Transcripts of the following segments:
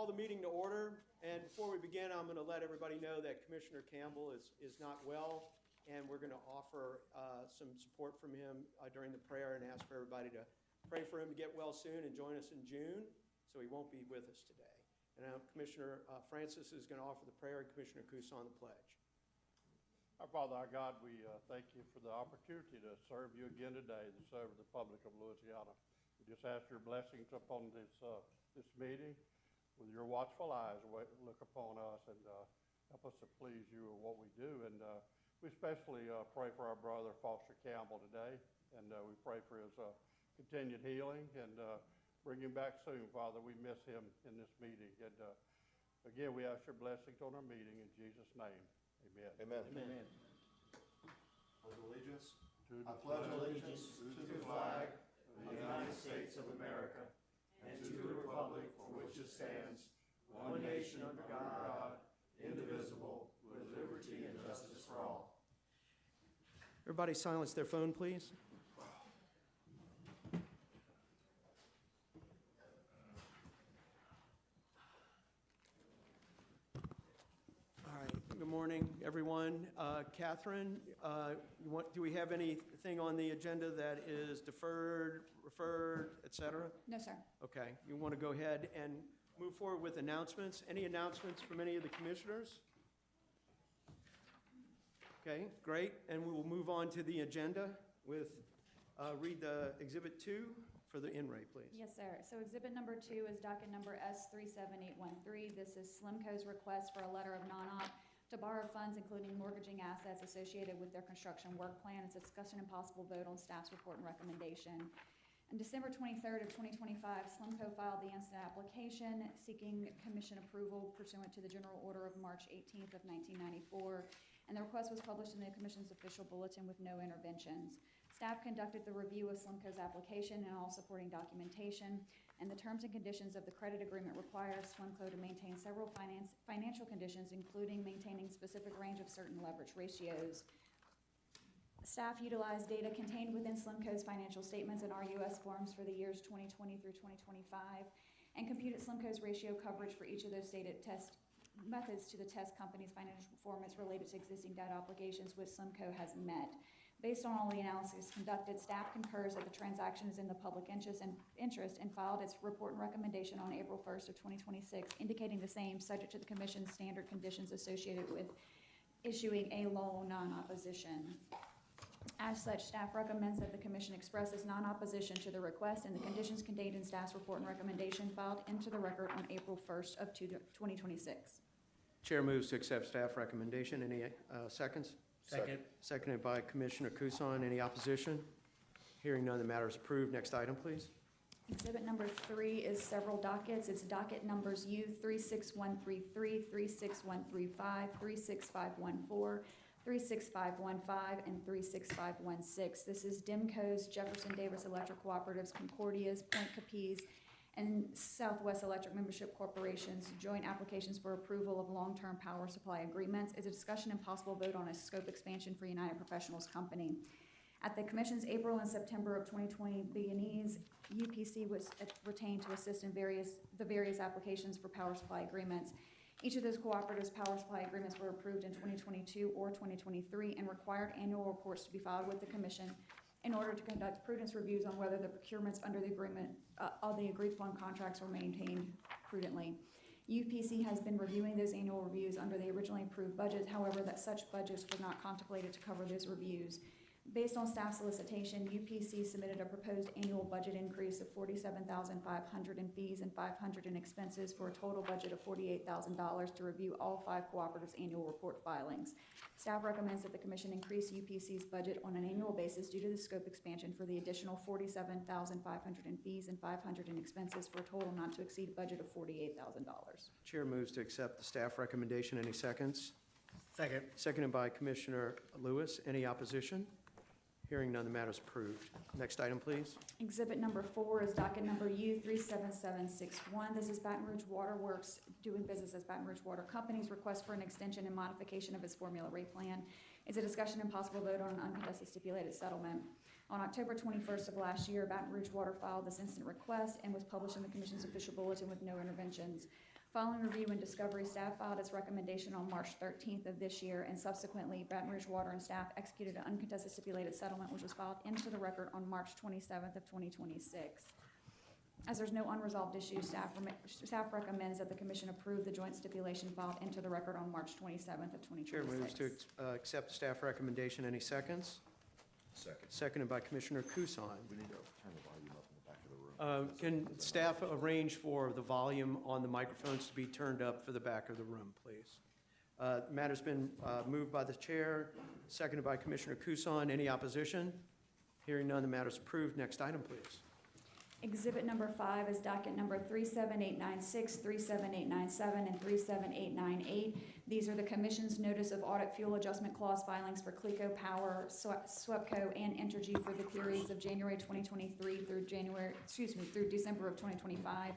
call the meeting to order. And before we begin, I'm going to let everybody know that Commissioner Campbell is not well, and we're going to offer some support from him during the prayer and ask for everybody to pray for him to get well soon and join us in June, so he won't be with us today. And now Commissioner Francis is going to offer the prayer and Commissioner Couson the pledge. Our Father, our God, we thank you for the opportunity to serve you again today, to serve the public of Louisiana. We just ask your blessings upon this meeting. With your watchful eyes, look upon us and help us to please you in what we do. And we especially pray for our brother, Foster Campbell, today. And we pray for his continued healing and bring him back soon, Father. We miss him in this meeting. And again, we ask your blessings on our meeting in Jesus' name. Amen. Amen. Amen. Pledge allegiance. I pledge allegiance to the flag of the United States of America and to the republic for which it stands, one nation under God, indivisible, with liberty and justice for all. Everybody silence their phone, please. All right, good morning, everyone. Catherine, do we have anything on the agenda that is deferred, referred, et cetera? No, sir. Okay, you want to go ahead and move forward with announcements? Any announcements from any of the commissioners? Okay, great, and we will move on to the agenda with, read the Exhibit 2 for the in-rate, please. Yes, sir. So exhibit number 2 is docket number S37813. This is Slimco's request for a letter of non-op to borrow funds, including mortgaging assets associated with their construction work plan. It's a discussion and possible vote on staff's report and recommendation. On December 23rd of 2025, Slimco filed the instant application seeking commission approval pursuant to the general order of March 18th of 1994, and the request was published in the commission's official bulletin with no interventions. Staff conducted the review of Slimco's application and all supporting documentation, and the terms and conditions of the credit agreement require Slimco to maintain several financial conditions, including maintaining specific range of certain leverage ratios. Staff utilized data contained within Slimco's financial statements and RUS forms for the years 2020 through 2025 and computed Slimco's ratio coverage for each of those stated test methods to the test company's financial performance related to existing debt obligations, which Slimco has met. Based on all the analysis conducted, staff concurs that the transaction is in the public interest and filed its report and recommendation on April 1st of 2026, indicating the same, subject to the commission's standard conditions associated with issuing a loan non-opposition. As such, staff recommends that the commission expresses non-opposition to the request and the conditions contained in staff's report and recommendation filed into the record on April 1st of 2026. Chair moves to accept staff recommendation. Any seconds? Second. Seconded by Commissioner Couson. Any opposition? Hearing none, the matter is approved. Next item, please. Exhibit number 3 is several dockets. It's docket numbers U36133, 36135, 36514, 36515, and 36516. This is Dimco's, Jefferson Davis Electric Cooperatives, Concordia's, Point Capiz, and Southwest Electric Membership Corporation's joint applications for approval of long-term power supply agreements. Is a discussion and possible vote on a scope expansion for United Professionals Company. At the Commission's April and September of 2020 B&Es, UPC was retained to assist in the various applications for power supply agreements. Each of those cooperatives' power supply agreements were approved in 2022 or 2023 and required annual reports to be filed with the Commission in order to conduct prudence reviews on whether the procurements under the agreement, all the agreed-upon contracts were maintained prudently. UPC has been reviewing those annual reviews under the originally approved budget, however, that such budgets were not contemplated to cover those reviews. Based on staff solicitation, UPC submitted a proposed annual budget increase of $47,500 in fees and $500 in expenses for a total budget of $48,000 to review all 5 cooperatives' annual report filings. Staff recommends that the Commission increase UPC's budget on an annual basis due to the scope expansion for the additional $47,500 in fees and $500 in expenses for a total not to exceed budget of $48,000. Chair moves to accept the staff recommendation. Any seconds? Second. Seconded by Commissioner Lewis. Any opposition? Hearing none, the matter is approved. Next item, please. Exhibit number 4 is docket number U37761. This is Baton Rouge Water Works, doing business as Baton Rouge Water Company's request for an extension and modification of its formula rate plan. It's a discussion and possible vote on an uncontested stipulated settlement. On October 21st of last year, Baton Rouge Water filed this instant request and was published in the Commission's official bulletin with no interventions. Following review and discovery, staff filed its recommendation on March 13th of this year, and subsequently, Baton Rouge Water and staff executed an uncontested stipulated settlement, which was filed into the record on March 27th of 2026. As there's no unresolved issues, staff recommends that the commission approve the joint stipulation filed into the record on March 27th of 2026. Chair moves to accept the staff recommendation. Any seconds? Second. Seconded by Commissioner Kusan. We need to turn the volume up in the back of the room. Can staff arrange for the volume on the microphones to be turned up for the back of the room, please? Matter's been moved by the chair, seconded by Commissioner Kusan. Any opposition? Hearing none, the matter's approved. Next item, please. Exhibit number 5 is docket number 37896, 37897, and 37898. These are the Commission's Notice of Audit Fuel Adjustment Clause filings for Cleco Power, SWEPCO, and Entergy for the periods of January 2023 through December of 2025.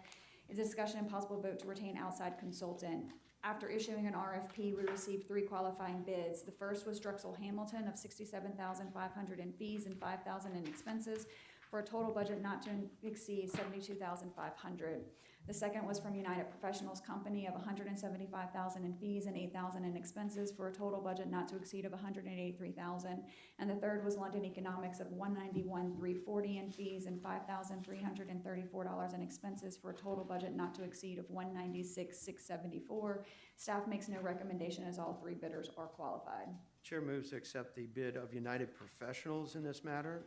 Is a discussion and possible vote to retain outside consultant. After issuing an RFP, we received 3 qualifying bids. The first was Drexel Hamilton of $67,500 in fees and $5,000 in expenses, for a total budget not to exceed $72,500. The second was from United Professionals Company of $175,000 in fees and $8,000 in expenses, for a total budget not to exceed of $183,000. And the third was London Economics of $191,340 in fees and $5,334 in expenses, for a total budget not to exceed of $196,674. Staff makes no recommendation, as all 3 bidders are qualified. Chair moves to accept the bid of United Professionals in this matter.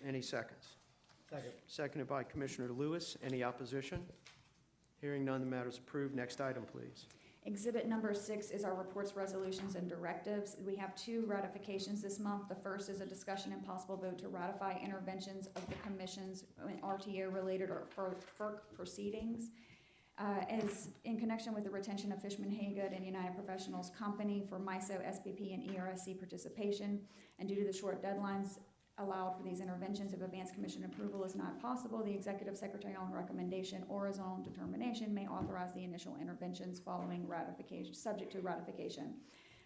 Any seconds? Second. Seconded by Commissioner Lewis. Any opposition? Hearing none, the matter is approved. Next item, please. Exhibit number 6 is our reports, resolutions, and directives. We have 2 ratifications this month. The first is a discussion and possible vote to ratify interventions of the Commission's RTO-related or FERC proceedings. As in connection with the retention of Fishman Haygood and United Professionals Company for MISO, SPP, and ERSC participation, and due to the short deadlines allowed for these interventions, if advance commission approval is not possible, the executive secretary on recommendation or his own determination may authorize the initial interventions following ratification, subject to ratification.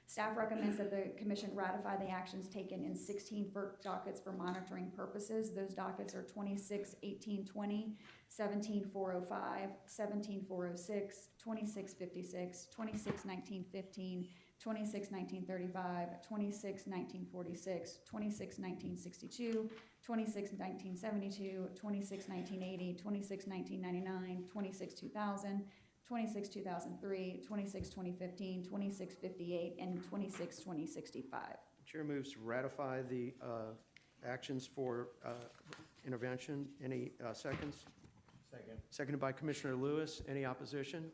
Staff recommends that the commission ratify the actions taken in 16 FERC dockets for monitoring purposes. Those dockets are 26-1820, 17-405, 17-406, 26-56, 26-1915, 26-1935, 26-1946, 26-1962, 26-1972, 26-1980, 26-1999, 26-2000, 26-2003, 26-2015, 26-58, and 26-2065. Chair moves to ratify the actions for intervention. Any seconds? Second. Seconded by Commissioner Lewis. Any opposition?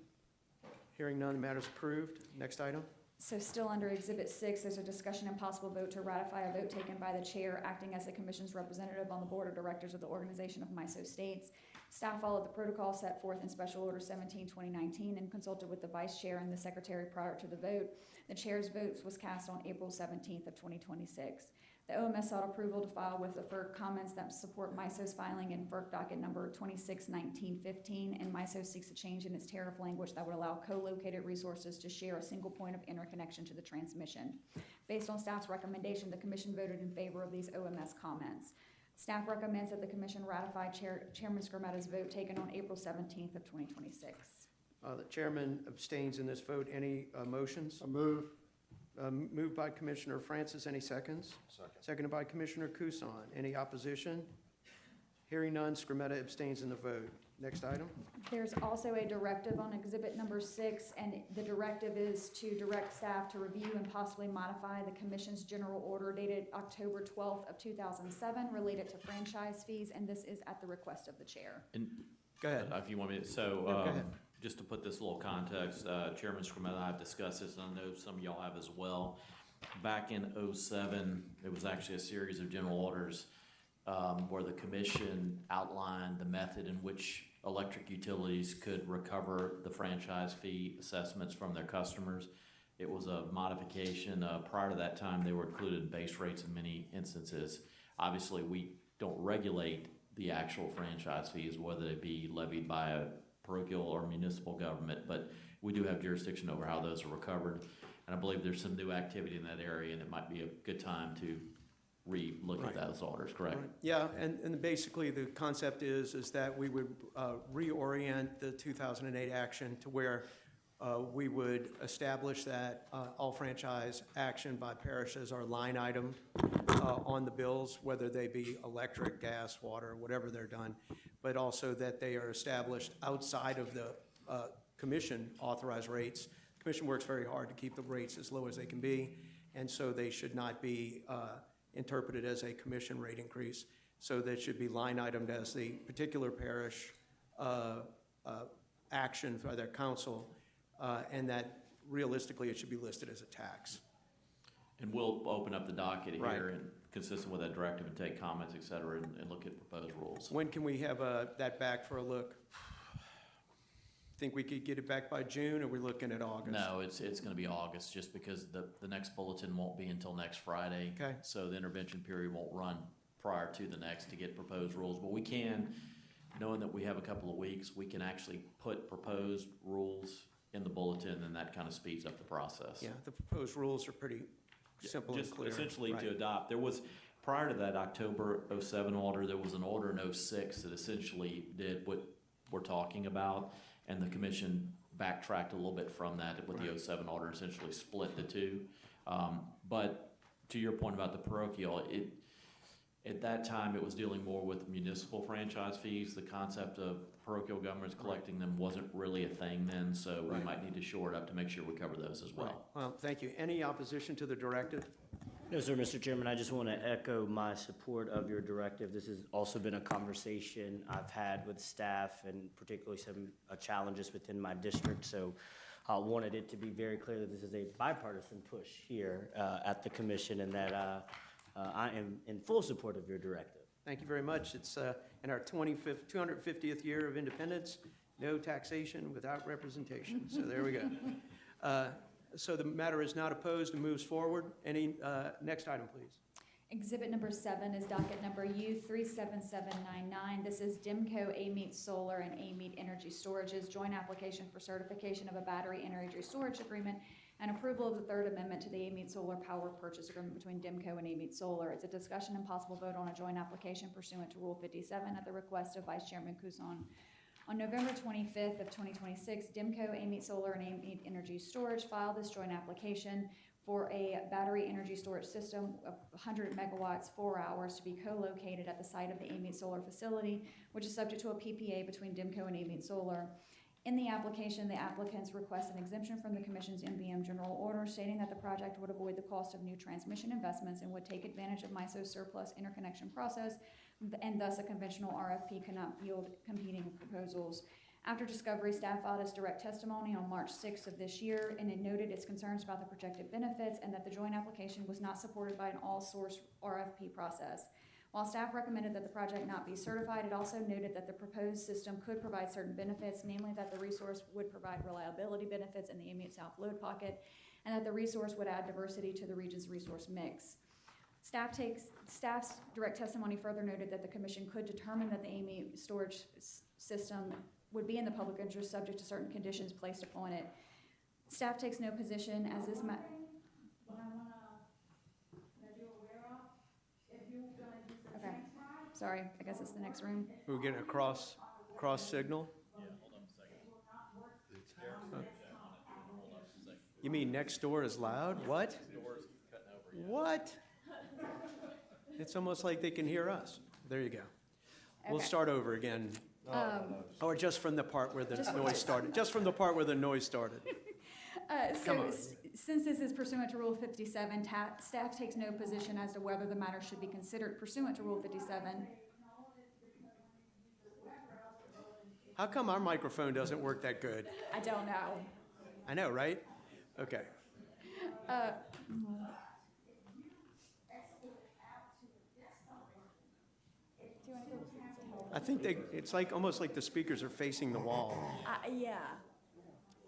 Hearing none, the matter is approved. Next item. So still under Exhibit 6, there's a discussion and possible vote to ratify a vote taken by the chair acting as the commission's representative on the board of directors of the Organization of MISO States. Staff followed the protocol set forth in Special Order 17/2019 and consulted with the vice chair and the secretary prior to the vote. The chair's vote was cast on April 17th of 2026. The OMS sought approval to file with the FERC comments that support MISO's filing in FERC docket number 26-1915, and MISO seeks a change in its tariff language that would allow co-located resources to share a single point of interconnection to the transmission. Based on staff's recommendation, the commission voted in favor of these OMS comments. Staff recommends that the commission ratify Chairman Scarmetta's vote taken on April 17th of 2026. The chairman abstains in this vote. Any motions? I move. Moved by Commissioner Francis. Any seconds? Second. Seconded by Commissioner Kusan. Any opposition? Hearing none, Scarmetta abstains in the vote. Next item. There's also a directive on exhibit number 6, and the directive is to direct staff to review and possibly modify the commission's general order dated October 12th of 2007 related to franchise fees, and this is at the request of the chair. And Go ahead. if you want me to, so No, go ahead. just to put this a little context, Chairman Scarmetta and I have discussed this, and I know some of y'all have as well. Back in '07, it was actually a series of general orders where the commission outlined the method in which electric utilities could recover the franchise fee assessments from their customers. It was a modification. Prior to that time, they were included in base rates in many instances. Obviously, we don't regulate the actual franchise fees, whether they be levied by a parochial or municipal government, but we do have jurisdiction over how those are recovered. And I believe there's some new activity in that area, and it might be a good time to re-look at those orders, correct? Right. Yeah, and basically the concept is that we would reorient the 2008 action to where we would establish that all franchise action by parish as our line item on the bills, whether they be electric, gas, water, whatever they're done, but also that they are established outside of the commission authorized rates. The commission works very hard to keep the rates as low as they can be, and so they should not be interpreted as a commission rate increase. So that should be line itemed as the particular parish action by their council, and that realistically it should be listed as a tax. And we'll open up the docket Right. here and consistent with that directive and take comments, et cetera, and look at proposed rules. When can we have that back for a look? Think we could get it back by June, or are we looking at August? No, it's gonna be August, just because the next bulletin won't be until next Friday. Okay. So the intervention period won't run prior to the next to get proposed rules, but we can, knowing that we have a couple of weeks, we can actually put proposed rules in the bulletin, and that kind of speeds up the process. Yeah, the proposed rules are pretty simple and Just clear. essentially Right. to adopt. There was, prior to that October 07 order, there was an order in 06 that essentially did what we're talking about, and the commission backtracked a little bit from that with the Right. 07 order, essentially split the two. But to your point about the parochial, at that time, it was dealing more with municipal franchise fees. The concept of parochial governments collecting them wasn't really a thing then, so we Right. might need to shore it up to make sure we cover those as Right. well. Well, thank you. Any opposition to the directive? No, sir, Mr. Chairman, I just want to echo my support of your directive. This has also been a conversation I've had with staff and particularly some challenges within my district. So I wanted it to be very clear that this is a bipartisan push here at the commission and that I am in full support of your directive. Thank you very much. It's in our 250th year of independence, no taxation without representation. So there we go. So the matter is not opposed and moves forward. Any next item, please? Exhibit number 7 is docket number U37799. This is Dimco AMET Solar and AMET Energy Storage's joint application for certification of a battery energy storage agreement and approval of the third amendment to the AMET Solar Power Purchase Agreement between Dimco and AMET Solar. It's a discussion and possible vote on a joint application pursuant to Rule 57 at the request of Vice Chairman Couson. On November 25th of 2026, Dimco, AMET Solar, and AMET Energy Storage filed this joint application for a battery energy storage system of 100 megawatts, 4 hours, to be co-located at the site of the AMET Solar facility, which is subject to a PPA between Dimco and AMET Solar. In the application, the applicants request an exemption from the Commission's MVM general order, stating that the project would avoid the cost of new transmission investments and would take advantage of MISO's surplus interconnection process, and thus a conventional RFP cannot yield competing proposals. After discovery, staff filed its direct testimony on March 6th of this year, and it noted its concerns about the projected benefits and that the joint application was not supported by an all-source RFP process. While staff recommended that the project not be certified, it also noted that the proposed system could provide certain benefits, namely that the resource would provide reliability benefits in the AMET South load pocket, and that the resource would add diversity to the region's resource mix. Staff's direct testimony further noted that the commission could determine that the AMET storage system would be in the public interest subject to certain conditions placed upon it. Staff takes no position as this What I want to that you're aware of, if you're going to use the Okay. transcribe, Sorry, I guess it's the next room. We're getting a cross signal? You mean next door is loud? What? What? It's almost like they can hear us. There you go. We'll Okay. start over again. Or just from the part where the noise started. Just from the part where the noise started. Come on. Since this is pursuant to Rule 57, staff takes no position as to whether the matter should be considered pursuant to Rule 57. How come our microphone doesn't work that good? I don't know. I know, right? Okay. I think it's like, almost like the speakers are facing the wall. Yeah.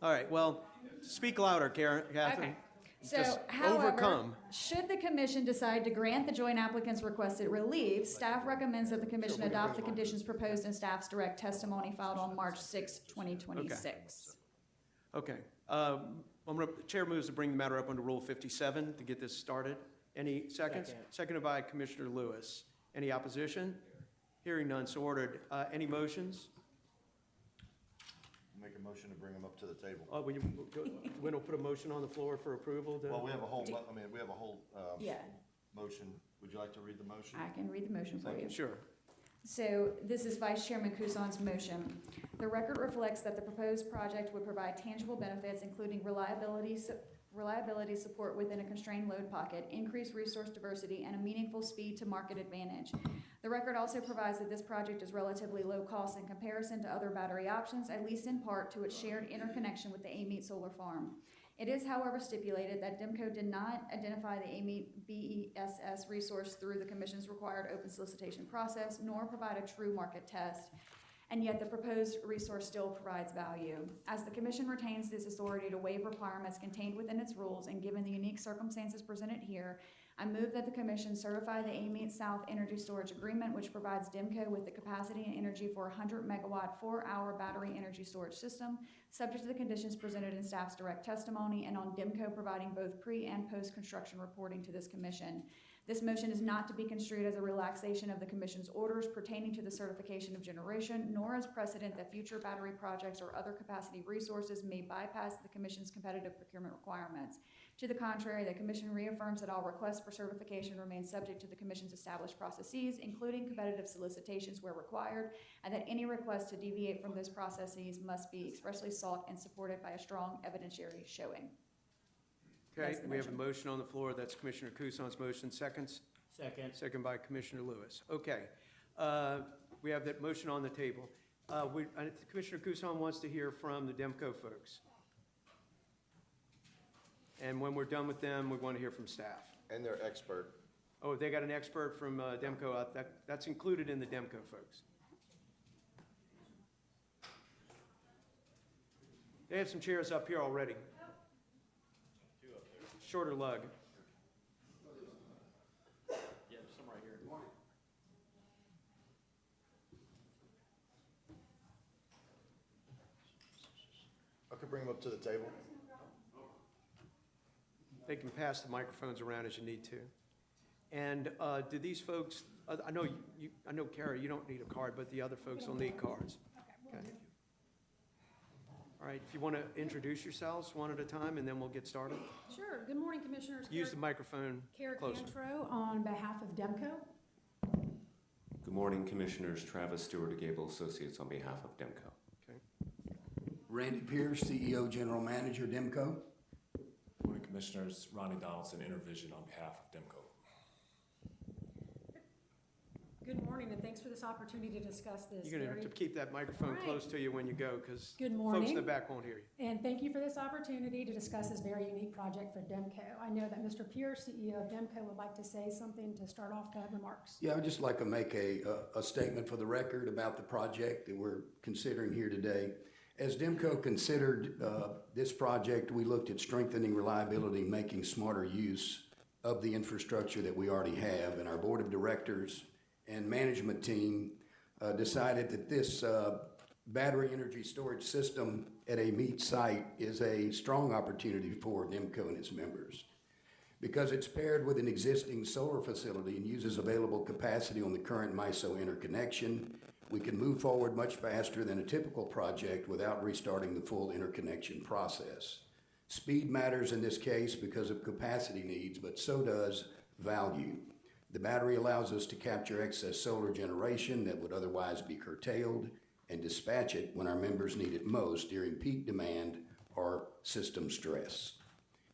All right, well, speak louder, Catherine. Okay. So, Just however, overcome. should the commission decide to grant the joint applicant's requested relief, staff recommends that the commission adopt the conditions proposed in staff's direct testimony filed on March 6, 2026. Okay. Chair moves to bring the matter up under Rule 57 to get this started. Any seconds? Second. Seconded by Commissioner Lewis. Any opposition? Hearing none, so ordered. Any motions? Make a motion to bring them up to the table. We don't put a motion on the floor for approval? Well, we have a whole, we have a whole, Yeah, motion. Would you like to read the motion? I can read the motion for you. Sure. So this is Vice Chairman Couson's motion. The record reflects that the proposed project would provide tangible benefits, including reliability support within a constrained load pocket, increased resource diversity, and a meaningful speed to market advantage. The record also provides that this project is relatively low cost in comparison to other battery options, at least in part to its shared interconnection with the Amite Solar Farm. It is, however, stipulated that DEMCO did not identify the Amite BESS resource through the Commission's required open solicitation process, nor provide a true market test, and yet the proposed resource still provides value. As the Commission retains this authority to waive requirements contained within its rules, and given the unique circumstances presented here, I move that the Commission certify the Amite South Energy Storage Agreement, which provides DEMCO with the capacity and energy for a 100 megawatt, 4-hour battery energy storage system, subject to the conditions presented in staff's direct testimony, and on DEMCO providing both pre- and post-construction reporting to this Commission. This motion is not to be construed as a relaxation of the Commission's orders pertaining to the certification of generation, nor as precedent that future battery projects or other capacity resources may bypass the Commission's competitive procurement requirements. To the contrary, the Commission reaffirms that all requests for certification remain subject to the Commission's established processes, including competitive solicitations where required, and that any request to deviate from those processes must be expressly sought and supported by a strong evidentiary showing. Okay, That's the we have a motion. motion on the floor. That's Commissioner Couson's motion. Seconds? Second. Second by Commissioner Lewis. Okay. We have that motion on the table. Commissioner Couson wants to hear from the DEMCO folks. And when we're done with them, we want to hear from staff. And their expert. Oh, they got an expert from DEMCO. That's included in the DEMCO folks. They have some chairs up here already. Shorter lug. Yeah, there's some right here. I could bring them up to the table. They can pass the microphones around as you need to. And do these folks, I know, Kara, you don't need a card, but the other folks will need cards. Okay. All right, if you want to introduce yourselves one at a time, and then we'll get started. Sure. Good morning, Commissioners. Use the microphone Kara closer. Cantro on behalf of DEMCO. Good morning, Commissioners. Travis Stewart of Gable Associates on behalf of DEMCO. Okay. Randy Pierce, CEO, General Manager, DEMCO. Morning, Commissioners. Ronnie Donaldson, Intervision on behalf of DEMCO. Good morning, and thanks for this opportunity to discuss this. You're going to have to keep that microphone Right. close to you when you go, because Good folks in morning. the back won't hear you. And thank you for this opportunity to discuss this very unique project for DEMCO. I know that Mr. Pierce, CEO of DEMCO, would like to say something to start off the remarks. Yeah, I'd just like to make a statement for the record about the project that we're considering here today. As DEMCO considered this project, we looked at strengthening reliability and making smarter use of the infrastructure that we already have, and our board of directors and management team decided that this battery energy storage system at a meat site is a strong opportunity for DEMCO and its members. Because it's paired with an existing solar facility and uses available capacity on the current MISO interconnection, we can move forward much faster than a typical project without restarting the full interconnection process. Speed matters in this case because of capacity needs, but so does value. The battery allows us to capture excess solar generation that would otherwise be curtailed and dispatch it when our members need it most during peak demand or system stress.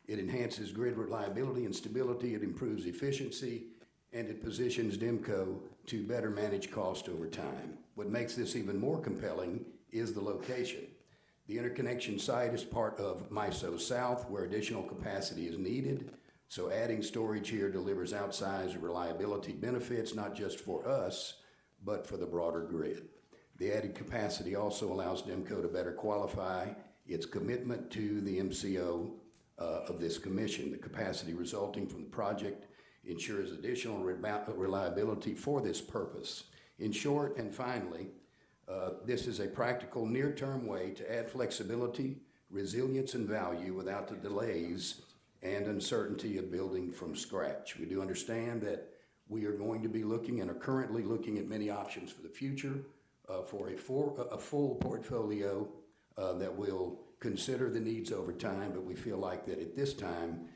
It enhances grid reliability and stability, it improves efficiency, and it positions DEMCO to better manage cost over time. What makes this even more compelling is the location. The interconnection site is part of MISO South, where additional capacity is needed. So adding storage here delivers outsized reliability benefits, not just for us, but for the broader grid. The added capacity also allows DEMCO to better qualify its commitment to the MCO of this commission. The capacity resulting from the project ensures additional reliability for this purpose. In short, and finally, this is a practical near-term way to add flexibility, resilience, and value without the delays and uncertainty of building from scratch. We do understand that we are going to be looking and are currently looking at many options for the future for a full portfolio that will consider the needs over time, but we feel like that at this time,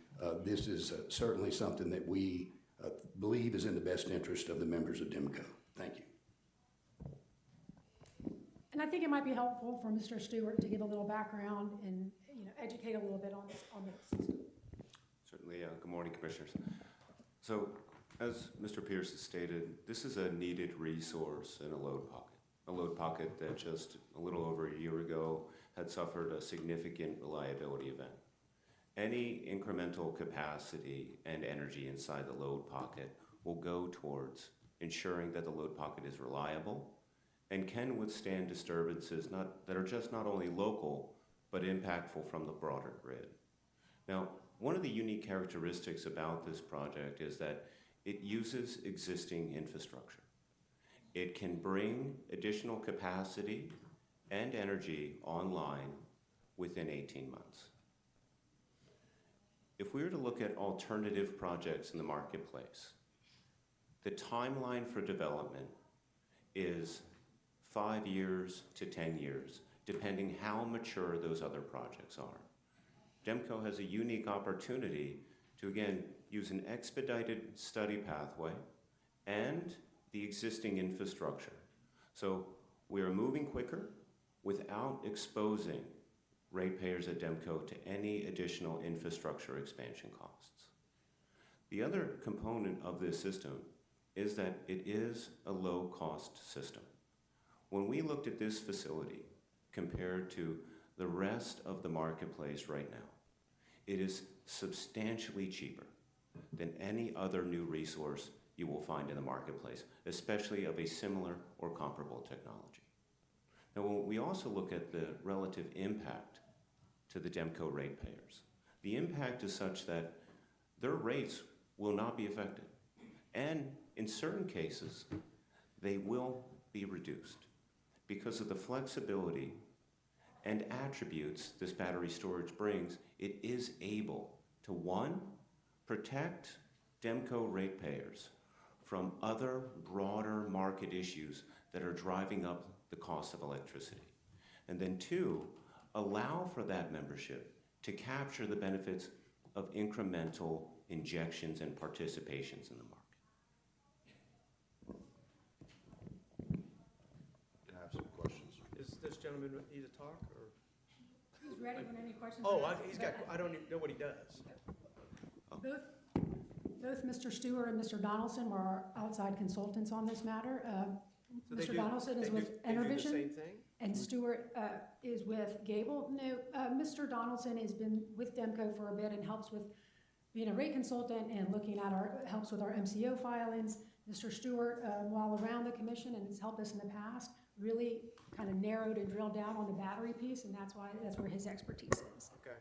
this is certainly something that we believe is in the best interest of the members of DEMCO. Thank you. And I think it might be helpful for Mr. Stewart to give a little background and, educate a little bit on this system. Certainly, good morning, Commissioners. So, as Mr. Pierce has stated, this is a needed resource in a load pocket that just a little over a year ago had suffered a significant reliability event. Any incremental capacity and energy inside the load pocket will go towards ensuring that the load pocket is reliable and can withstand disturbances that are just not only local, but impactful from the broader grid. Now, one of the unique characteristics about this project is that it uses existing infrastructure. It can bring additional capacity and energy online within 18 months. If we were to look at alternative projects in the marketplace, the timeline for development is 5 years to 10 years, depending how mature those other projects are. DEMCO has a unique opportunity to, again, use an expedited study pathway and the existing infrastructure. So we are moving quicker without exposing ratepayers at DEMCO to any additional infrastructure expansion costs. The other component of this system is that it is a low-cost system. When we looked at this facility compared to the rest of the marketplace right now, it is substantially cheaper than any other new resource you will find in the marketplace, especially of a similar or comparable technology. Now, when we also look at the relative impact to the DEMCO ratepayers, the impact is such that their rates will not be affected. And in certain cases, they will be reduced because of the flexibility and attributes this battery storage brings. It is able to, one, protect DEMCO ratepayers from other broader market issues that are driving up the cost of electricity. And then two, allow for that membership to capture the benefits of incremental injections and participations in the market. Can I have some questions? Does this gentleman need to talk, or? He's ready when any questions. Oh, are asked. I don't even know what he does. Both Mr. Stewart and Mr. Donaldson were our outside consultants on this matter. So they Mr. do- Donaldson is they with do the Intervision, same thing? and Stewart is with Gable. No, Mr. Donaldson has been with DEMCO for a bit and helps with being a rate consultant and looking at helps with our MCO filings. Mr. Stewart, while around the commission and has helped us in the past, really kind of narrowed and drilled down on the battery piece, and that's where his expertise is. Okay.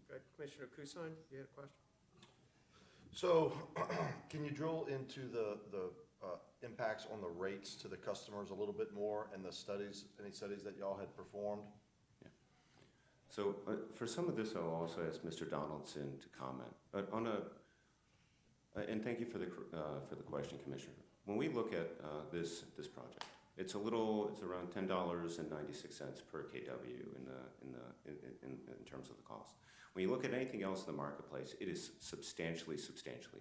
Good. Commissioner Kusan, you had a question? So, can you drill into the impacts on the rates to the customers a little bit more, and the studies, any studies that y'all had performed? Yeah. So for some of this, I'll also ask Mr. Donaldson to comment. But and thank you for the question, Commissioner. When we look at this project, it's around $10.96 per kW in terms of the cost. When you look at anything else in the marketplace, it is substantially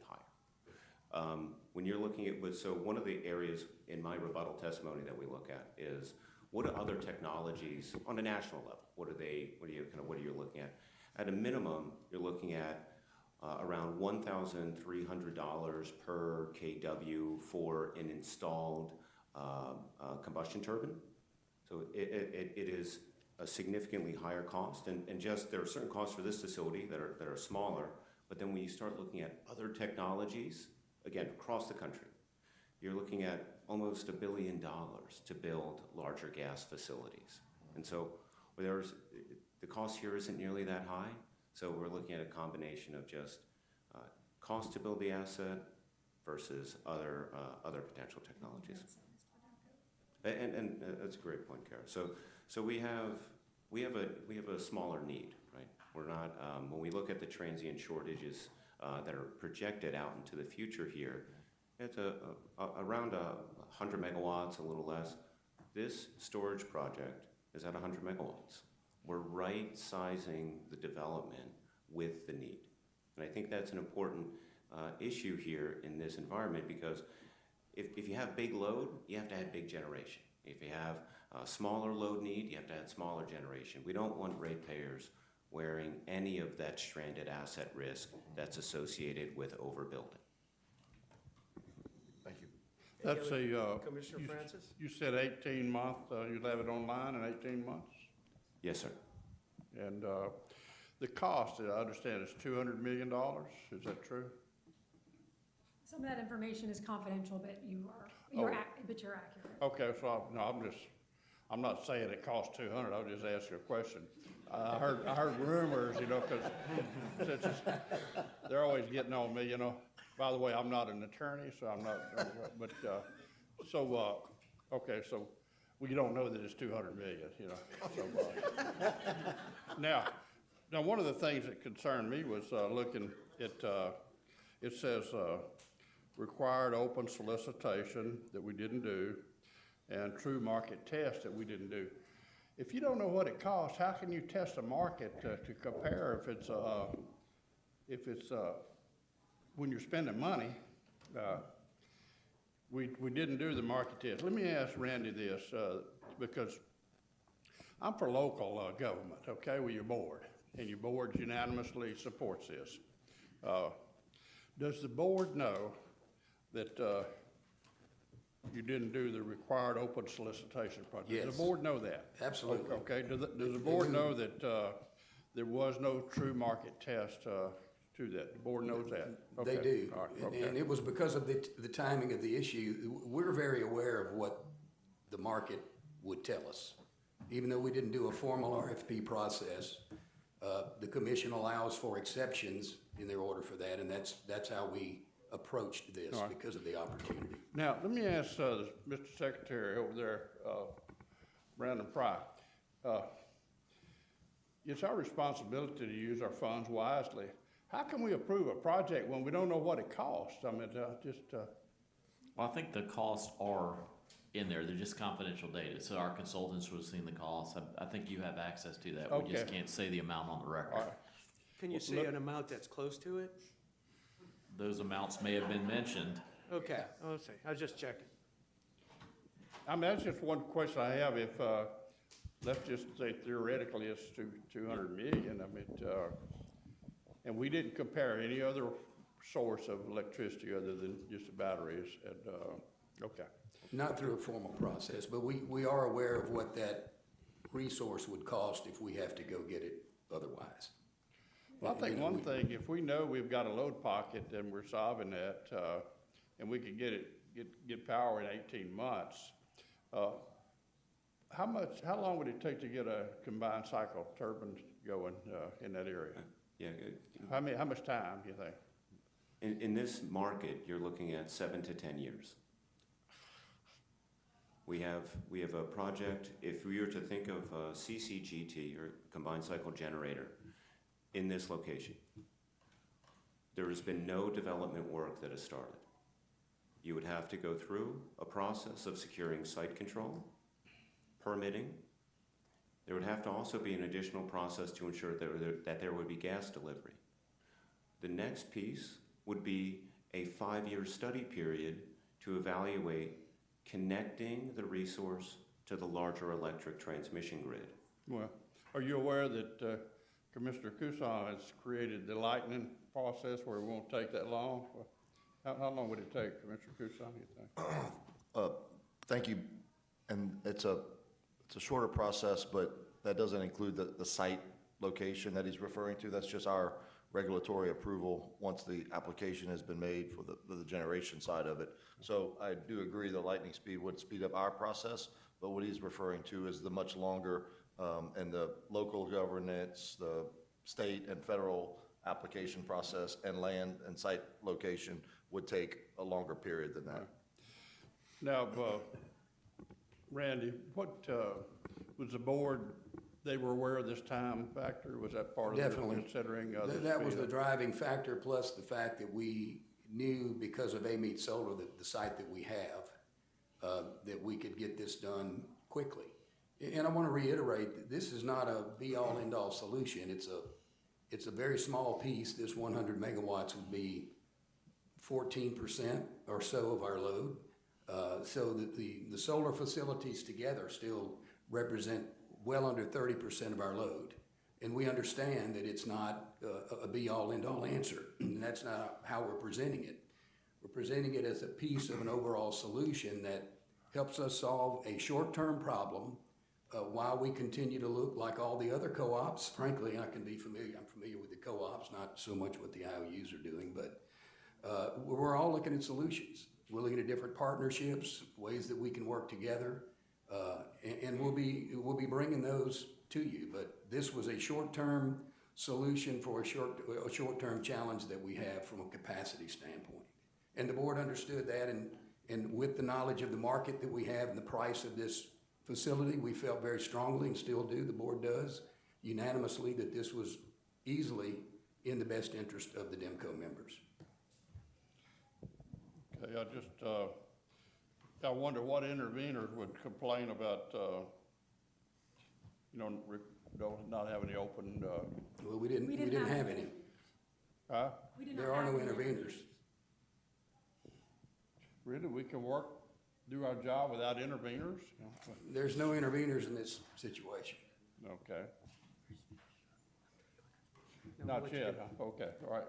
higher. When you're looking at, so one of the areas in my rebuttal testimony that we look at is what are other technologies on a national level? What are you looking at? At a minimum, you're looking at around $1,300 per kW for an installed combustion turbine. So it is a significantly higher cost, and just there are certain costs for this facility that are smaller, but then when you start looking at other technologies, again, across the country, you're looking at almost $1 billion to build larger gas facilities. And so the cost here isn't nearly that high, so we're looking at a combination of just cost to build the asset versus other potential technologies. And that's a great point, Kara. So we have a smaller need, right? We're not, when we look at the transient shortages that are projected out into the future here, it's around 100 megawatts, a little less. This storage project is at 100 megawatts. We're right-sizing the development with the need. And I think that's an important issue here in this environment, because if you have big load, you have to add big generation. If you have a smaller load need, you have to add smaller generation. We don't want ratepayers wearing any of that stranded asset risk that's associated with overbuilding. Thank you. That's Commissioner Francis? You said 18 months, you'd have it online in 18 months? Yes, sir. And the cost, I understand, is $200 million. Is that true? Some of that information is confidential, but but you're accurate. Okay, so I'm not saying it costs 200. I'll just ask you a question. I heard rumors, you know, because they're always getting on me, you know. By the way, I'm not an attorney, so I'm not. But okay, so we don't know that it's 200 million, you know. So, now, one of the things that concerned me was looking at. It says required open solicitation that we didn't do, and true market test that we didn't do. If you don't know what it costs, how can you test a market to compare if it's when you're spending money? We didn't do the market test. Let me ask Randy this, because I'm for local government, okay, with your board, and your board unanimously supports this. Does the board know that you didn't do the required open solicitation process? Yes. Does the board know that? Absolutely. Okay, does the board know that there was no true market test to that? The board knows that? They Okay. do. All right. Okay. And it was because of the timing of the issue. We're very aware of what the market would tell us. Even though we didn't do a formal RFP process, the commission allows for exceptions in their order for that, and that's how we approached this All right. because of the opportunity. Now, let me ask Mr. Secretary over there, Brandon Fry. It's our responsibility to use our funds wisely. How can we approve a project when we don't know what it costs? I mean, Well, I think the costs are in there. They're just confidential data, so our consultants would have seen the costs. I think you have access to that. We just Okay. can't say the amount on the record. all right. Can you say an amount that's close to it? Those amounts may have been mentioned. Okay, I'll see. I was just checking. I mean, that's just one question I have. If, let's just say theoretically it's 200 million, I mean, and we didn't compare any other source of electricity other than just the batteries, and, okay. Not through a formal process, but we are aware of what that resource would cost if we have to go get it otherwise. Well, I think one thing, if we know we've got a load pocket and we're solving that, and we can get power in 18 months, how long would it take to get a combined cycle turbine going in that area? Yeah. How much time do you think? In this market, you're looking at 7 to 10 years. We have a project, if we were to think of a CCGT, or combined cycle generator, in this location, there has been no development work that has started. You would have to go through a process of securing site control, permitting. There would have to also be an additional process to ensure that there would be gas delivery. The next piece would be a 5-year study period to evaluate connecting the resource to the larger electric transmission grid. Well, are you aware that Commissioner Kusan has created the lightning process where it won't take that long? How long would it take, Commissioner Kusan, you think? Thank you. And it's a shorter process, but that doesn't include the site location that he's referring to. That's just our regulatory approval once the application has been made for the generation side of it. So I do agree the lightning speed would speed up our process, but what he's referring to is the much longer and the local governance, the state and federal application process, and land and site location would take a longer period than that. Now, Randy, what was the board they were aware of this time factor? Was that part of it, Definitely. considering the That was speed the of- driving factor, plus the fact that we knew because of Amite Solar, that the site that we have, that we could get this done quickly. And I want to reiterate that this is not a be-all, end-all solution. It's a very small piece. This 100 megawatts would be 14% or so of our load. So that the solar facilities together still represent well under 30% of our load. And we understand that it's not a be-all, end-all answer, and that's not how we're presenting it. We're presenting it as a piece of an overall solution that helps us solve a short-term problem while we continue to look like all the other co-ops. Frankly, I'm familiar with the co-ops, not so much what the IOUs are doing, but we're all looking at solutions. We're looking at different partnerships, ways that we can work together, and we'll be bringing those to you. But this was a short-term solution for a short-term challenge that we have from a capacity standpoint. And the board understood that, and with the knowledge of the market that we have and the price of this facility, we felt very strongly, and still do, the board does, unanimously, that this was easily in the best interest of the DEMCO members. Okay, I wonder what interveners would complain about, not having any open, Well, we didn't have any. huh? We did not There are have no any interveners. Really, we can do our job without interveners? There's no interveners in this situation. Okay, No, not what you yet, got? huh? Okay, all right.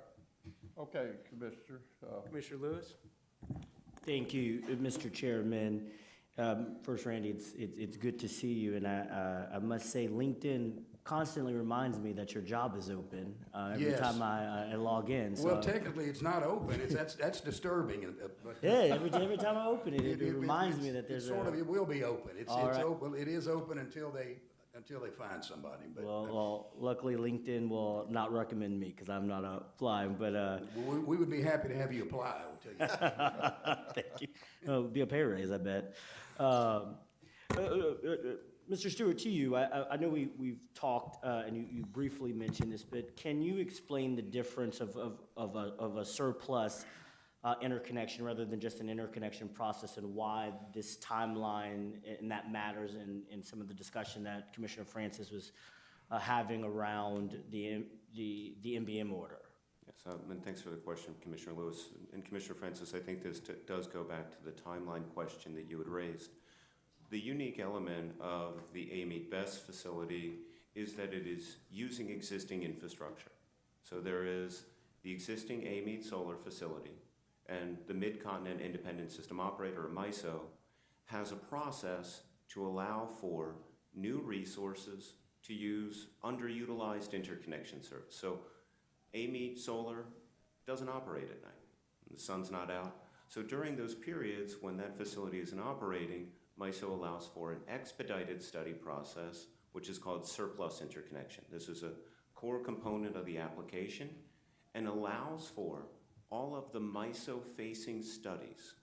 Okay, Commissioner, Commissioner Lewis? Thank you, Mr. Chairman. First, Randy, it's good to see you, and I must say, LinkedIn constantly reminds me that your job is open every Yes. time I log in. So. Well, technically, it's not open. That's disturbing. But Yeah, every time I open it, it reminds me that there's it will be open. It's All right. open. It is open until they find somebody. But Well, luckily LinkedIn will not recommend me because I'm not applying, but we would be happy to have you apply. I will tell you. thank you. It'll be a pay raise, I bet. Mr. Stewart, to you, I know we've talked, and you briefly mentioned this, but can you explain the difference of a surplus interconnection rather than just an interconnection process, and why this timeline and that matters in some of the discussion that Commissioner Francis was having around the NBM order? Yes, and thanks for the question, Commissioner Lewis. And Commissioner Francis, I think this does go back to the timeline question that you had raised. The unique element of the Amite BESS facility is that it is using existing infrastructure. So there is the existing Amite solar facility, and the Mid-Continent Independent System Operator, or MISO, has a process to allow for new resources to use underutilized interconnection service. So Amite Solar doesn't operate at night. The sun's not out. So during those periods when that facility isn't operating, MISO allows for an expedited study process, which is called surplus interconnection. This is a core component of the application and allows for all of the MISO-facing studies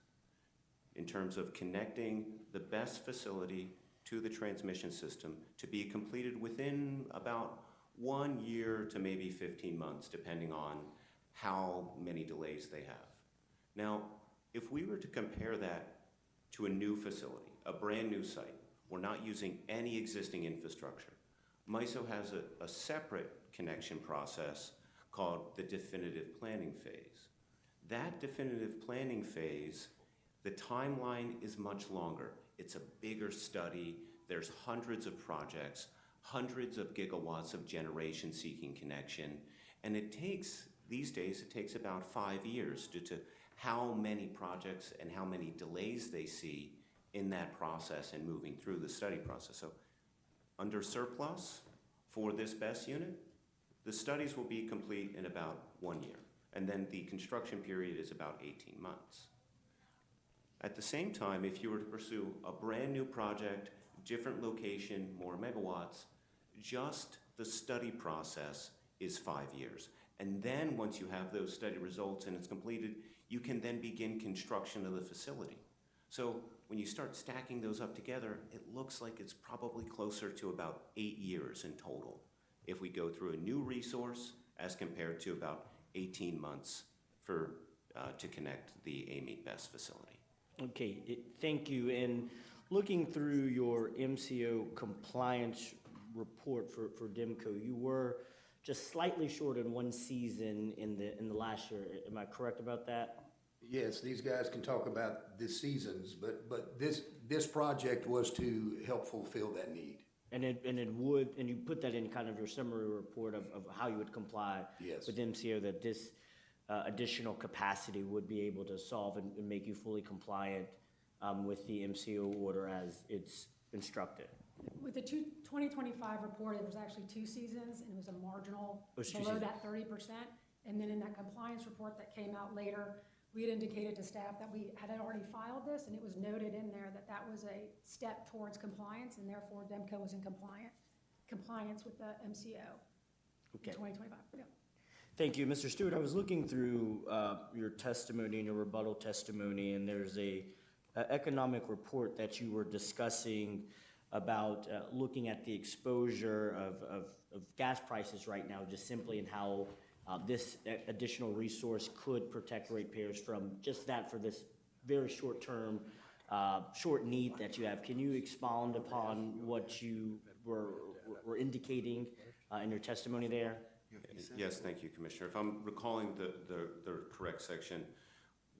in terms of connecting the best facility to the transmission system to be completed within about 1 year to maybe 15 months, depending on how many delays they have. Now, if we were to compare that to a new facility, a brand new site, we're not using any existing infrastructure. MISO has a separate connection process called the definitive planning phase. That definitive planning phase, the timeline is much longer. It's a bigger study. There's hundreds of projects, hundreds of gigawatts of generation seeking connection. And these days, it takes about 5 years due to how many projects and how many delays they see in that process and moving through the study process. So under surplus for this BESS unit, the studies will be complete in about 1 year. And then the construction period is about 18 months. At the same time, if you were to pursue a brand new project, different location, more megawatts, just the study process is 5 years. And then once you have those study results and it's completed, you can then begin construction of the facility. So when you start stacking those up together, it looks like it's probably closer to about 8 years in total if we go through a new resource as compared to about 18 months for to connect the AMET BEST facility. Okay, thank you. And looking through your MCO compliance report for DEMCO, you were just slightly short in one season in the last year. Am I correct about that? Yes, these guys can talk about the seasons, but this project was to help fulfill that need. And you put that in kind of your summary report of how you would comply Yes. with MCO, that this additional capacity would be able to solve and make you fully compliant with the MCO order as it's instructed. With the 2025 report, it was actually 2 seasons, and it was a marginal It was 2 below seasons. that 30%. And then in that compliance report that came out later, we had indicated to staff that we had already filed this, and it was noted in there that that was a step towards compliance, and therefore DEMCO was in compliance with the MCO in Okay. 2025. Yeah. Thank you, Mr. Stewart. I was looking through your testimony and your rebuttal testimony, and there's a economic report that you were discussing about looking at the exposure of gas prices right now, just simply, and how this additional resource could protect ratepayers from just that for this very short-term, short need that you have. Can you expound upon what you were indicating in your testimony there? Yes, thank you, Commissioner. If I'm recalling the correct section,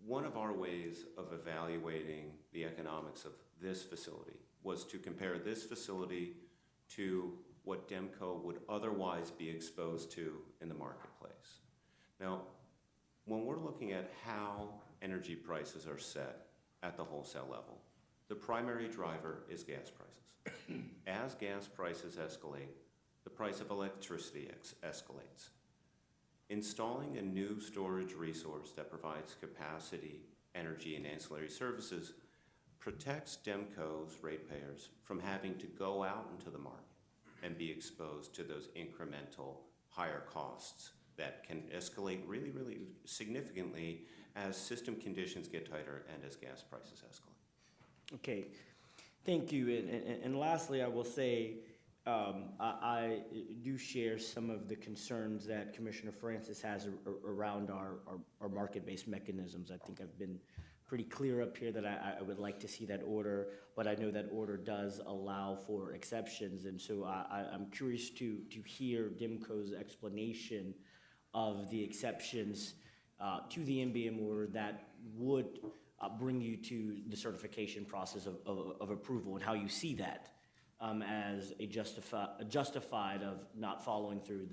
one of our ways of evaluating the economics of this facility was to compare this facility to what DEMCO would otherwise be exposed to in the marketplace. Now, when we're looking at how energy prices are set at the wholesale level, the primary driver is gas prices. As gas prices escalate, the price of electricity escalates. Installing a new storage resource that provides capacity, energy, and ancillary services protects DEMCO's ratepayers from having to go out into the market and be exposed to those incremental higher costs that can escalate really, really significantly as system conditions get tighter and as gas prices escalate. Okay, thank you. And lastly, I will say, I do share some of the concerns that Commissioner Francis has around our market-based mechanisms. I think I've been pretty clear up here that I would like to see that order, but I know that order does allow for exceptions, and so I'm curious to hear DEMCO's explanation of the exceptions to the MBM order that would bring you to the certification process of approval, and how you see that as a justified of not following through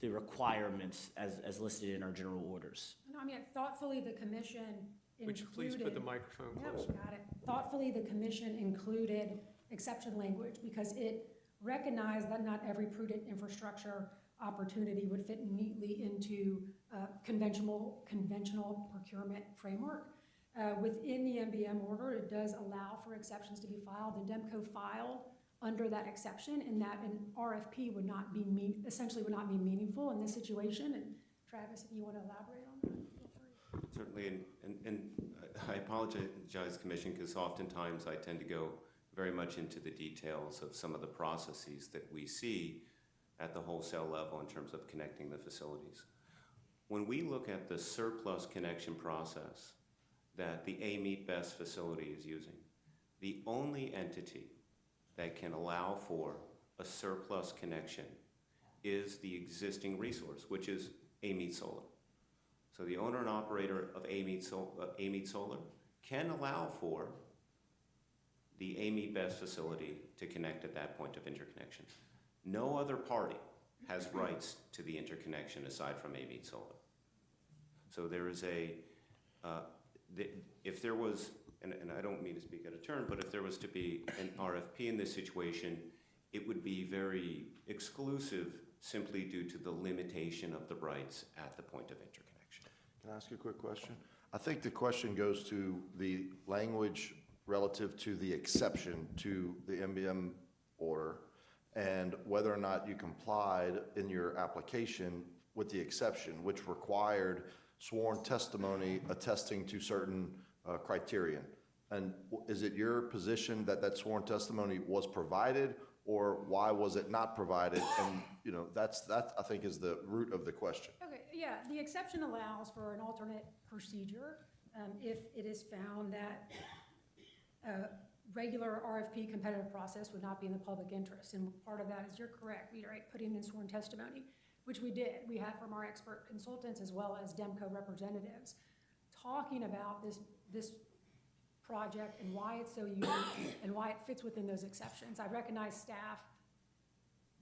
the requirements as listed in our general orders. No, I mean, thoughtfully, the commission Would you please put the microphone closer? Got it. Thoughtfully, the commission included exception language because it recognized that not every prudent infrastructure opportunity would fit neatly into conventional procurement framework. Within the MBM order, it does allow for exceptions to be filed, and DEMCO filed under that exception, and that an RFP would not be essentially would not be meaningful in this situation. And Travis, if you want to elaborate on that, feel free. Certainly, and I apologize, Commission, because oftentimes I tend to go very much into the details of some of the processes that we see at the wholesale level in terms of connecting the facilities. When we look at the surplus connection process that the AMET BEST facility is using, the only entity that can allow for a surplus connection is the existing resource, which is AMET Solar. So the owner and operator of AMET Solar can allow for the AMET BEST facility to connect at that point of interconnection. No other party has rights to the interconnection aside from AMET Solar. So there is if there was, and I don't mean to speak out of turn, but if there was to be an RFP in this situation, it would be very exclusive simply due to the limitation of the rights at the point of interconnection. Can I ask you a quick question? I think the question goes to the language relative to the exception to the MBM order and whether or not you complied in your application with the exception, which required sworn testimony attesting to certain criterion. And is it your position that that sworn testimony was provided, or why was it not provided? And, you know, that I think is the root of the question. Okay, yeah, the exception allows for an alternate procedure if it is found that a regular RFP competitive process would not be in the public interest. And part of that is, you're correct, we right, put in sworn testimony, which we did. We had from our expert consultants as well as DEMCO representatives talking about this project and why it's so unique and why it fits within those exceptions. I recognize staff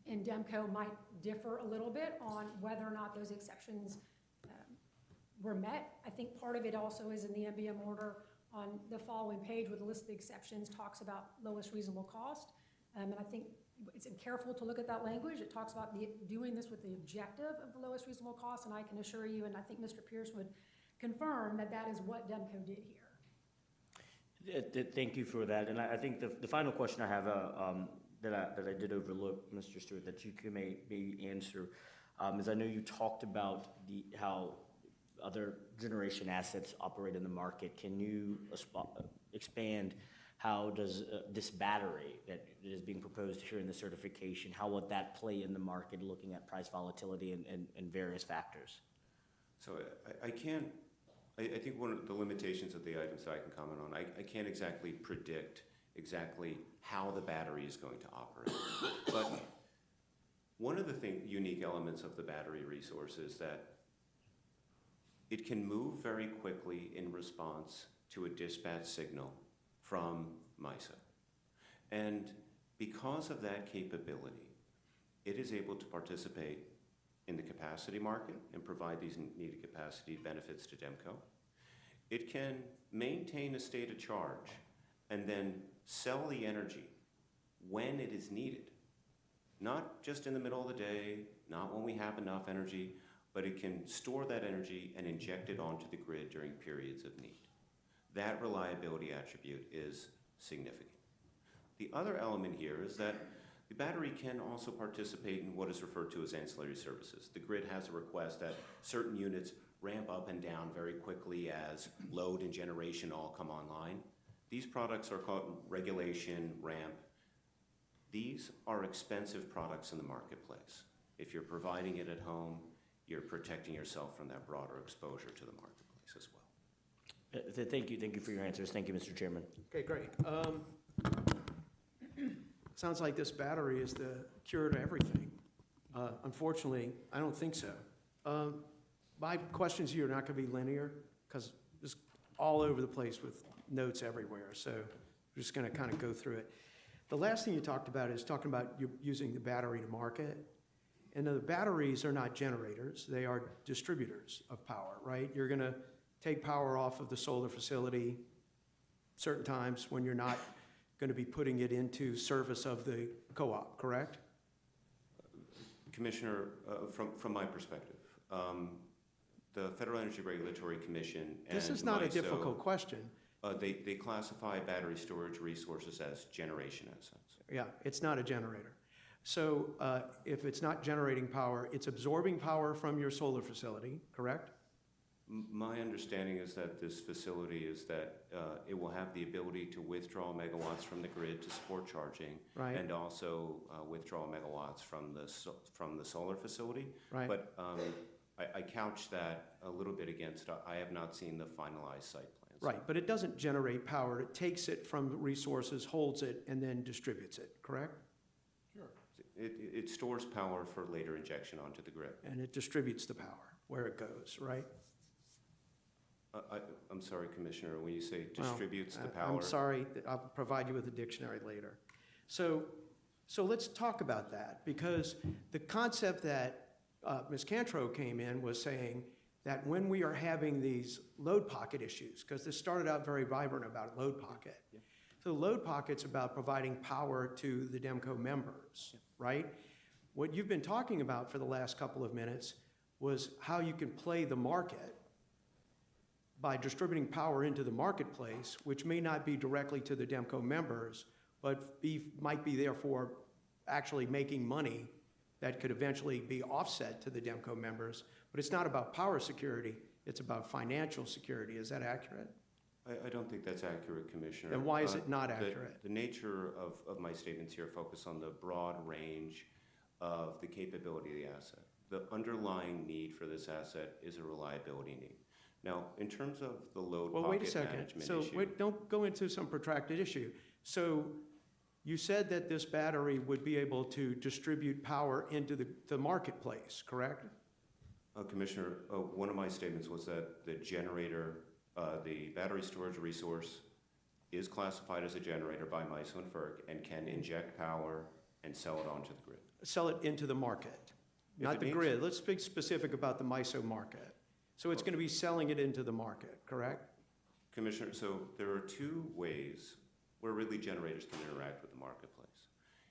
in DEMCO might differ a little bit on whether or not those exceptions were met. I think part of it also is in the MBM order on the following page with a list of the exceptions talks about lowest reasonable cost. And I think it's careful to look at that language. It talks about doing this with the objective of the lowest reasonable cost, and I can assure you, and I think Mr. Pierce would confirm that that is what DEMCO did here. Thank you for that. And I think the final question I have that I did overlook, Mr. Stewart, that you can maybe answer, is I know you talked about how other generation assets operate in the market. Can you expand how does this battery that is being proposed here in the certification, how would that play in the market looking at price volatility and various factors? So I think one of the limitations of the items that I can comment on, I can't exactly predict exactly how the battery is going to operate. But one of the unique elements of the battery resource is that it can move very quickly in response to a dispatch signal from MISO. And because of that capability, it is able to participate in the capacity market and provide these needed capacity benefits to DEMCO. It can maintain a state of charge and then sell the energy when it is needed. Not just in the middle of the day, not when we have enough energy, but it can store that energy and inject it onto the grid during periods of need. That reliability attribute is significant. The other element here is that the battery can also participate in what is referred to as ancillary services. The grid has a request that certain units ramp up and down very quickly as load and generation all come online. These products are called regulation, ramp. These are expensive products in the marketplace. If you're providing it at home, you're protecting yourself from that broader exposure to the marketplace as well. Thank you for your answers. Thank you, Mr. Chairman. Okay, great. Sounds like this battery is the cure to everything. Unfortunately, I don't think so. My questions here are not going to be linear because it's all over the place with notes everywhere. So we're just going to kind of go through it. The last thing you talked about is talking about you using the battery to market. And the batteries are not generators. They are distributors of power, right? You're going to take power off of the solar facility certain times when you're not going to be putting it into service of the co-op, correct? Commissioner, from my perspective, the Federal Energy Regulatory Commission and This is not MISO, a difficult question. They classify battery storage resources as generation assets. Yeah, it's not a generator. So if it's not generating power, it's absorbing power from your solar facility, correct? My understanding is that this facility is that it will have the ability to withdraw megawatts from the grid to support charging, Right. and also withdraw megawatts from the solar facility. Right. But I couch that a little bit against, I have not seen the finalized site plans. Right, but it doesn't generate power. It takes it from resources, holds it, and then distributes it, correct? Sure. It stores power for later injection onto the grid. And it distributes the power where it goes, right? I'm sorry, Commissioner, when you say Well, distributes the power. I'm sorry, I'll provide you with a dictionary later. So let's talk about that, because the concept that Ms. Cantro came in was saying that when we are having these load pocket issues, because this started out very vibrant about load pocket. Yeah. So load pocket's about providing power to the DEMCO members, right? What you've been talking about for the last couple of minutes was how you can play the market by distributing power into the marketplace, which may not be directly to the DEMCO members, but might be therefore actually making money that could eventually be offset to the DEMCO members. But it's not about power security, it's about financial security. Is that accurate? I don't think that's accurate, Commissioner. Then why is it not The- accurate? The nature of my statements here focus on the broad range of the capability of the asset. The underlying need for this asset is a reliability need. Now, in terms of the load Well, wait a pocket second. management So issue. wait, don't go into some protracted issue. So you said that this battery would be able to distribute power into the marketplace, correct? Commissioner, one of my statements was that the generator, the battery storage resource is classified as a generator by MISO and FERC and can inject power and sell it onto the grid. Sell it into the market, If not it the needs- grid. Let's be specific about the MISO market. So it's going to be selling it into the market, correct? Commissioner, so there are two ways where really generators can interact with the marketplace.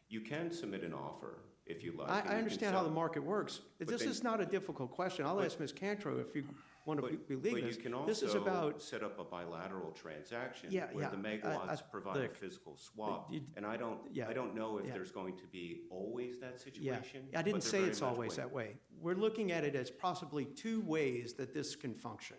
You can submit an offer if you like. and you I can understand how sell- the market works. This then- is not a difficult question. I'll but- ask Ms. Cantro if you want to But believe you this. can This is also about, set up a bilateral transaction Yeah, where yeah. the megawatts provide a look, physical swap. you- And I yeah, don't know if yeah. there's going to be always that yeah. situation. I but didn't there say very it's much always will. that way. We're looking at it as possibly two ways that this can function.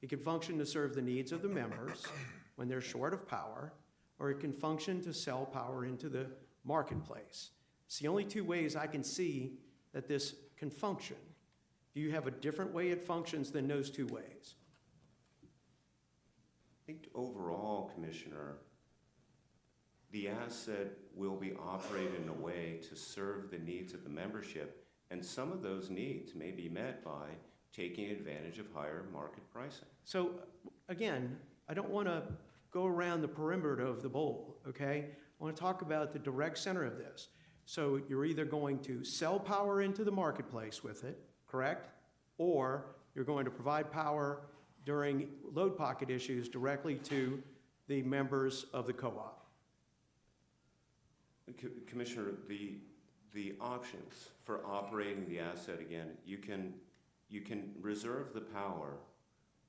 It can function to serve the needs of the members when they're short of power, or it can function to sell power into the marketplace. It's the only two ways I can see that this can function. Do you have a different way it functions than those two ways? I think overall, Commissioner, the asset will be operated in a way to serve the needs of the membership, and some of those needs may be met by taking advantage of higher market pricing. So, again, I don't want to go around the perimeter of the bowl, okay? I want to talk about the direct center of this. So you're either going to sell power into the marketplace with it, correct? Or you're going to provide power during load pocket issues directly to the members of the co-op. Commissioner, the options for operating the asset, again, you can reserve the power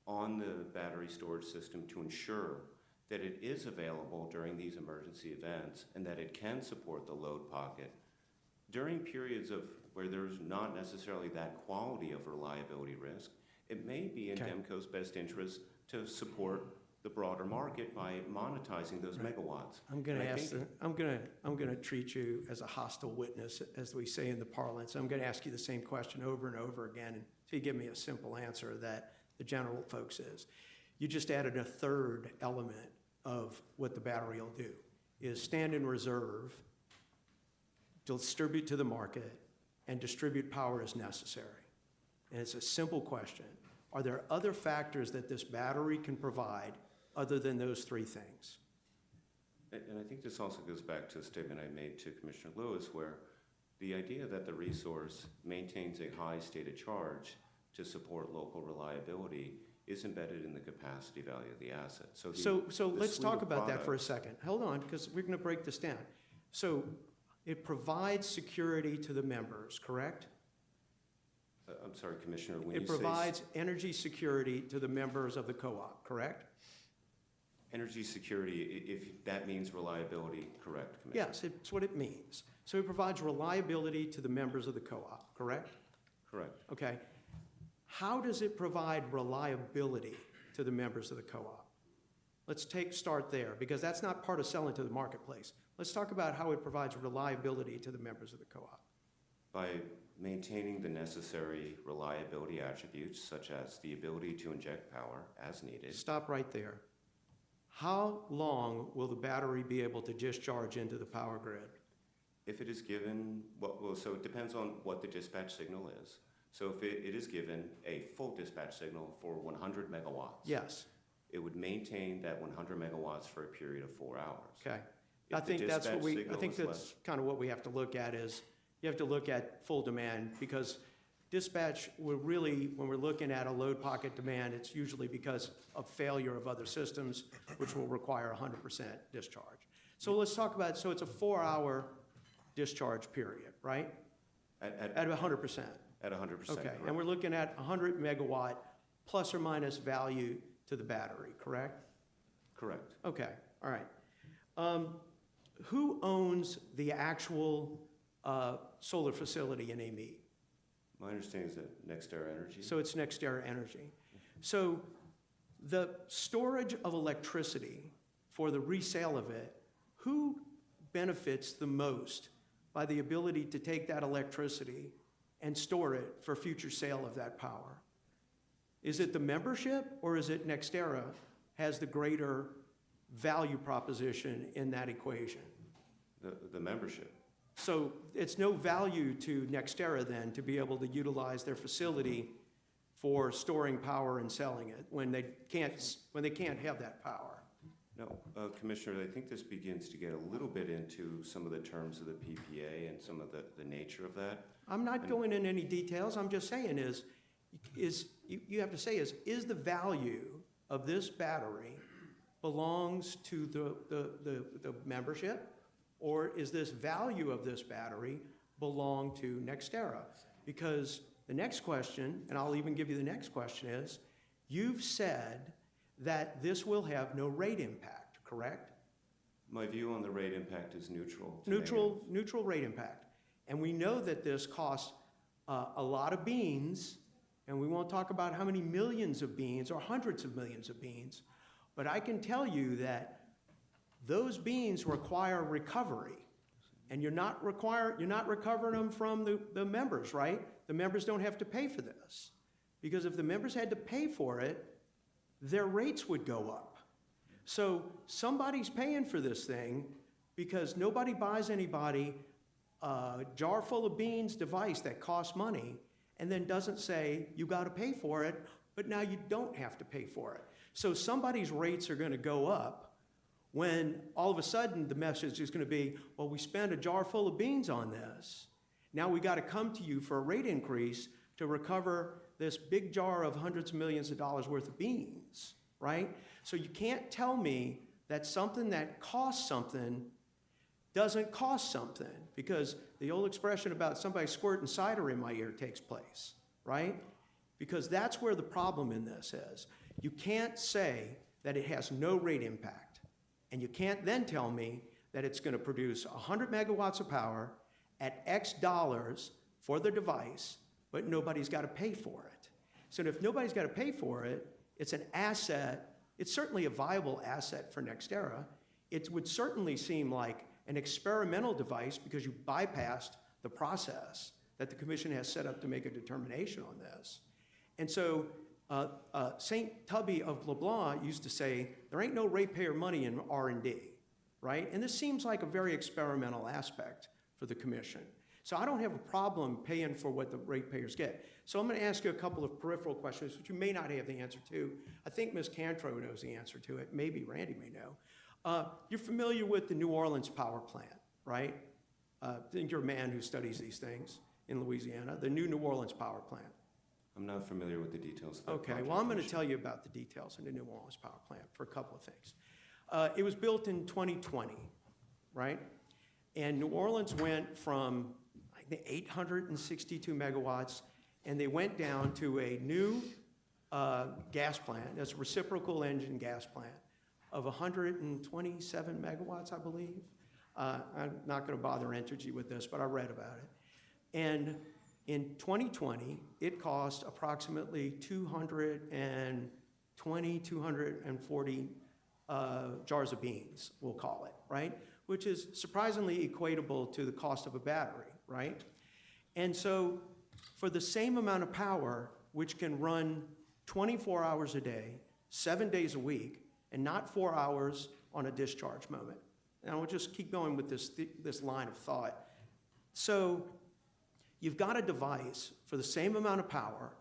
on the battery storage system to ensure that it is available during these emergency events and that it can support the load pocket during periods of where there's not necessarily that quality of reliability risk. It may be in Okay. DEMCO's best interest to support the broader market by monetizing those megawatts. I'm going to And I ask, think- I'm going to treat you as a hostile witness, as we say in the parlance. I'm going to ask you the same question over and over again until you give me a simple answer that the general folks is. You just added a third element of what the battery will do, is stand in reserve, distribute to the market, and distribute power as necessary. And it's a simple question. Are there other factors that this battery can provide other than those three things? And I think this also goes back to a statement I made to Commissioner Lewis, where the idea that the resource maintains a high state of charge to support local reliability is embedded in the capacity value of the asset. So So the let's suite talk of about that for a products- second. Hold on, because we're going to break this down. So it provides security to the members, correct? I'm sorry, Commissioner, when you It say provides energy security to the members of the co-op, correct? energy security, if that means reliability, correct, Commissioner? Yes, it's what it means. So it provides reliability to the members of the co-op, correct? Correct. Okay. How does it provide reliability to the members of the co-op? Let's start there, because that's not part of selling to the marketplace. Let's talk about how it provides reliability to the members of the co-op. By maintaining the necessary reliability attributes, such as the ability to inject power as needed. Stop right there. How long will the battery be able to discharge into the power grid? If it is given, so it depends on what the dispatch signal is. So if it is given a full dispatch signal for 100 megawatts. Yes. It would maintain that 100 megawatts for a period of 4 hours. Okay. If I the think that's what dispatch I signal think is that's less- kind of what we have to look at is, you have to look at full demand, because dispatch, when we're looking at a load pocket demand, it's usually because of failure of other systems, which will require 100% discharge. So let's talk about, so it's a 4-hour discharge period, right? At 100%. At 100%. Okay, correct. and we're looking at 100 megawatt plus or minus value to the battery, correct? Correct. Okay, all right. Who owns the actual solar facility in Amite? My understanding is that NextEra Energy. So it's NextEra Energy. So The storage of electricity for the resale of it, who benefits the most by the ability to take that electricity and store it for future sale of that power? Is it the membership, or is it NextEra has the greater value proposition in that equation? The membership. So it's no value to NextEra then to be able to utilize their facility for storing power and selling it when they can't have that power. No, Commissioner, I think this begins to get a little bit into some of the terms of the PPA and some of the nature of that. I'm not going into any details. I'm just saying you have to say is the value of this battery belongs to the membership, or is this value of this battery belong to NextEra? Because the next question, and I'll even give you the next question, is you've said that this will have no rate impact, correct? My view on the rate impact is neutral. Neutral rate impact. And we know that this costs a lot of beans, and we won't talk about how many millions of beans or hundreds of millions of beans, but I can tell you that those beans require recovery, and you're not recovering them from the members, right? The members don't have to pay for this, because if the members had to pay for it, their rates would go up. So somebody's paying for this thing because nobody buys anybody a jar full of beans device that costs money and then doesn't say you got to pay for it, but now you don't have to pay for it. So somebody's rates are going to go up when all of a sudden the message is going to be, well, we spent a jar full of beans on this. Now we got to come to you for a rate increase to recover this big jar of hundreds of millions of dollars worth of beans, right? So you can't tell me that something that costs something doesn't cost something, because the old expression about somebody squirting cider in my ear takes place, right? Because that's where the problem in this is. You can't say that it has no rate impact, and you can't then tell me that it's going to produce 100 megawatts of power at X dollars for the device, but nobody's got to pay for it. So if nobody's got to pay for it, it's an asset. It's certainly a viable asset for NextEra. It would certainly seem like an experimental device because you bypassed the process that the commission has set up to make a determination on this. And so St. Tubby of LeBlanc used to say, there ain't no ratepayer money in R&D, right? And this seems like a very experimental aspect for the commission. So I don't have a problem paying for what the ratepayers get. So I'm going to ask you a couple of peripheral questions, which you may not have the answer to. I think Ms. Cantro knows the answer to it. Maybe Randy may know. You're familiar with the New Orleans power plant, right? I think you're a man who studies these things in Louisiana, the new New Orleans power plant. I'm not familiar with the details of that Okay, project, well, I'm going to Commissioner. tell you about the details in the New Orleans power plant for a couple of things. It was built in 2020, right? And New Orleans went from, I think, 862 megawatts, and they went down to a new gas plant, as a reciprocal engine gas plant, of 127 megawatts, I believe. I'm not going to bother Entergy with this, but I read about it. And in 2020, it cost approximately 240 jars of beans, we'll call it, right? Which is surprisingly equatable to the cost of a battery, right? And so for the same amount of power, which can run 24 hours a day, 7 days a week, and not 4 hours on a discharge moment. And we'll just keep going with this line of thought. So you've got a device for the same amount of power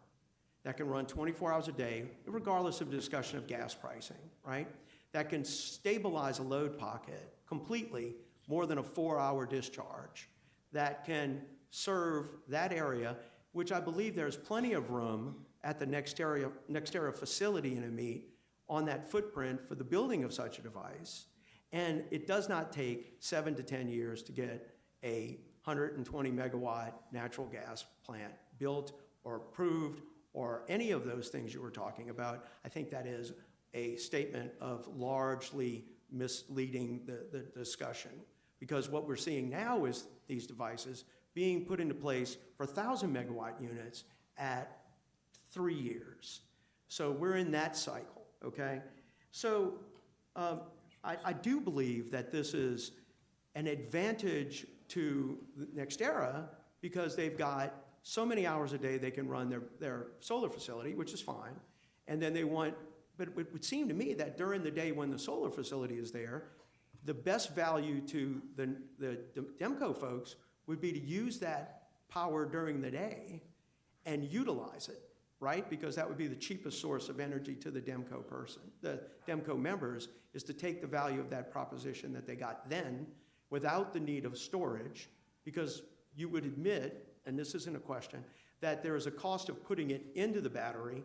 that can run 24 hours a day, regardless of the discussion of gas pricing, right? That can stabilize a load pocket completely more than a 4-hour discharge, that can serve that area, which I believe there's plenty of room at the NextEra facility in Amite on that footprint for the building of such a device. And it does not take 7 to 10 years to get a 120 megawatt natural gas plant built or approved or any of those things you were talking about. I think that is a statement of largely misleading the discussion, because what we're seeing now is these devices being put into place for 1,000 megawatt units at 3 years. So we're in that cycle. okay? So I do believe that this is an advantage to NextEra because they've got so many hours a day they can run their solar facility, which is fine. And then but it would seem to me that during the day when the solar facility is there, the best value to the Demco folks would be to use that power during the day and utilize it, right? Because that would be the cheapest source of energy to the Demco members, is to take the value of that proposition that they got then without the need of storage, because you would admit, and this isn't a question, that there is a cost of putting it into the battery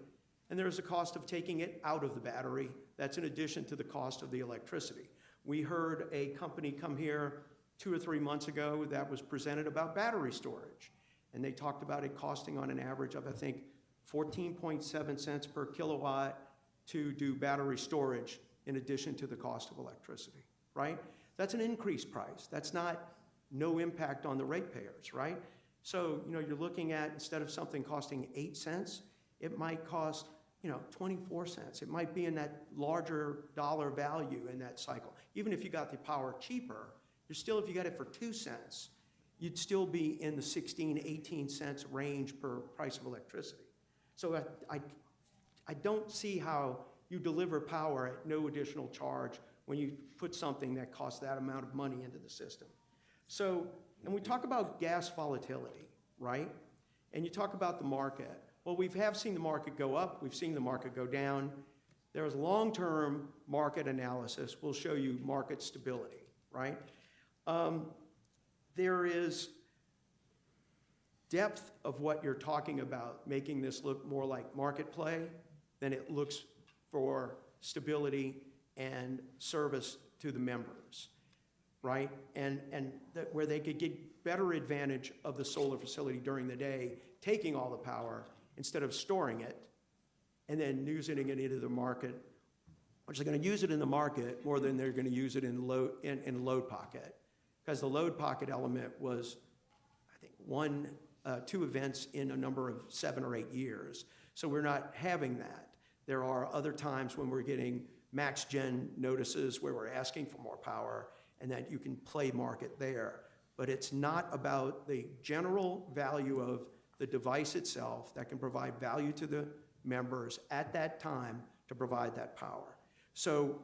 and there is a cost of taking it out of the battery. That's in addition to the cost of the electricity. We heard a company come here 2 or 3 months ago that was presented about battery storage. And they talked about it costing on an average of, I think, 14.7 cents per kilowatt to do battery storage in addition to the cost of electricity, right? That's an increased price. That's not no impact on the ratepayers, right? So, you're looking at, instead of something costing 8 cents, it might cost, 24 cents. It might be in that larger dollar value in that cycle. Even if you got the power cheaper, if you got it for 2 cents, you'd still be in the 16, 18 cents range per price of electricity. So I don't see how you deliver power at no additional charge when you put something that costs that amount of money into the system. So, and we talk about gas volatility, right? And you talk about the market. Well, we have seen the market go up. We've seen the market go down. There's long-term market analysis will show you market stability, right? There is depth of what you're talking about, making this look more like market play than it looks for stability and service to the members, right? And where they could get better advantage of the solar facility during the day, taking all the power instead of storing it and then using it into the market, which they're going to use it in the market more than they're going to use it in load pocket. Because the load pocket element was, I think, 2 events in a number of 7 or 8 years. So we're not having that. There are other times when we're getting max gen notices where we're asking for more power and that you can play market there. But it's not about the general value of the device itself that can provide value to the members at that time to provide that power. So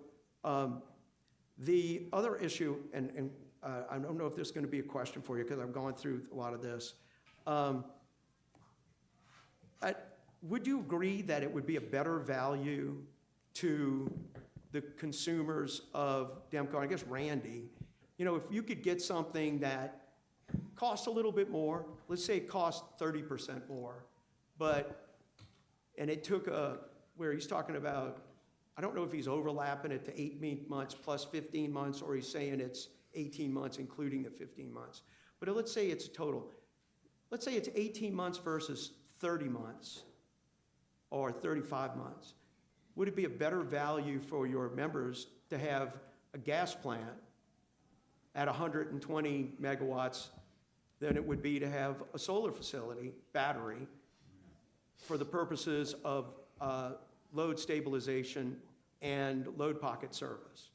the other issue, and I don't know if there's going to be a question for you because I've gone through a lot of this. Would you agree that it would be a better value to the consumers of Demco, I guess Randy, if you could get something that costs a little bit more, let's say it costs 30% more, and it took where he's talking about, I don't know if he's overlapping it to 8 months plus 15 months, or he's saying it's 18 months, including the 15 months. But let's say it's total. Let's say it's 18 months versus 30 months or 35 months. Would it be a better value for your members to have a gas plant at 120 megawatts than it would be to have a solar facility, battery, for the purposes of load stabilization and load pocket service?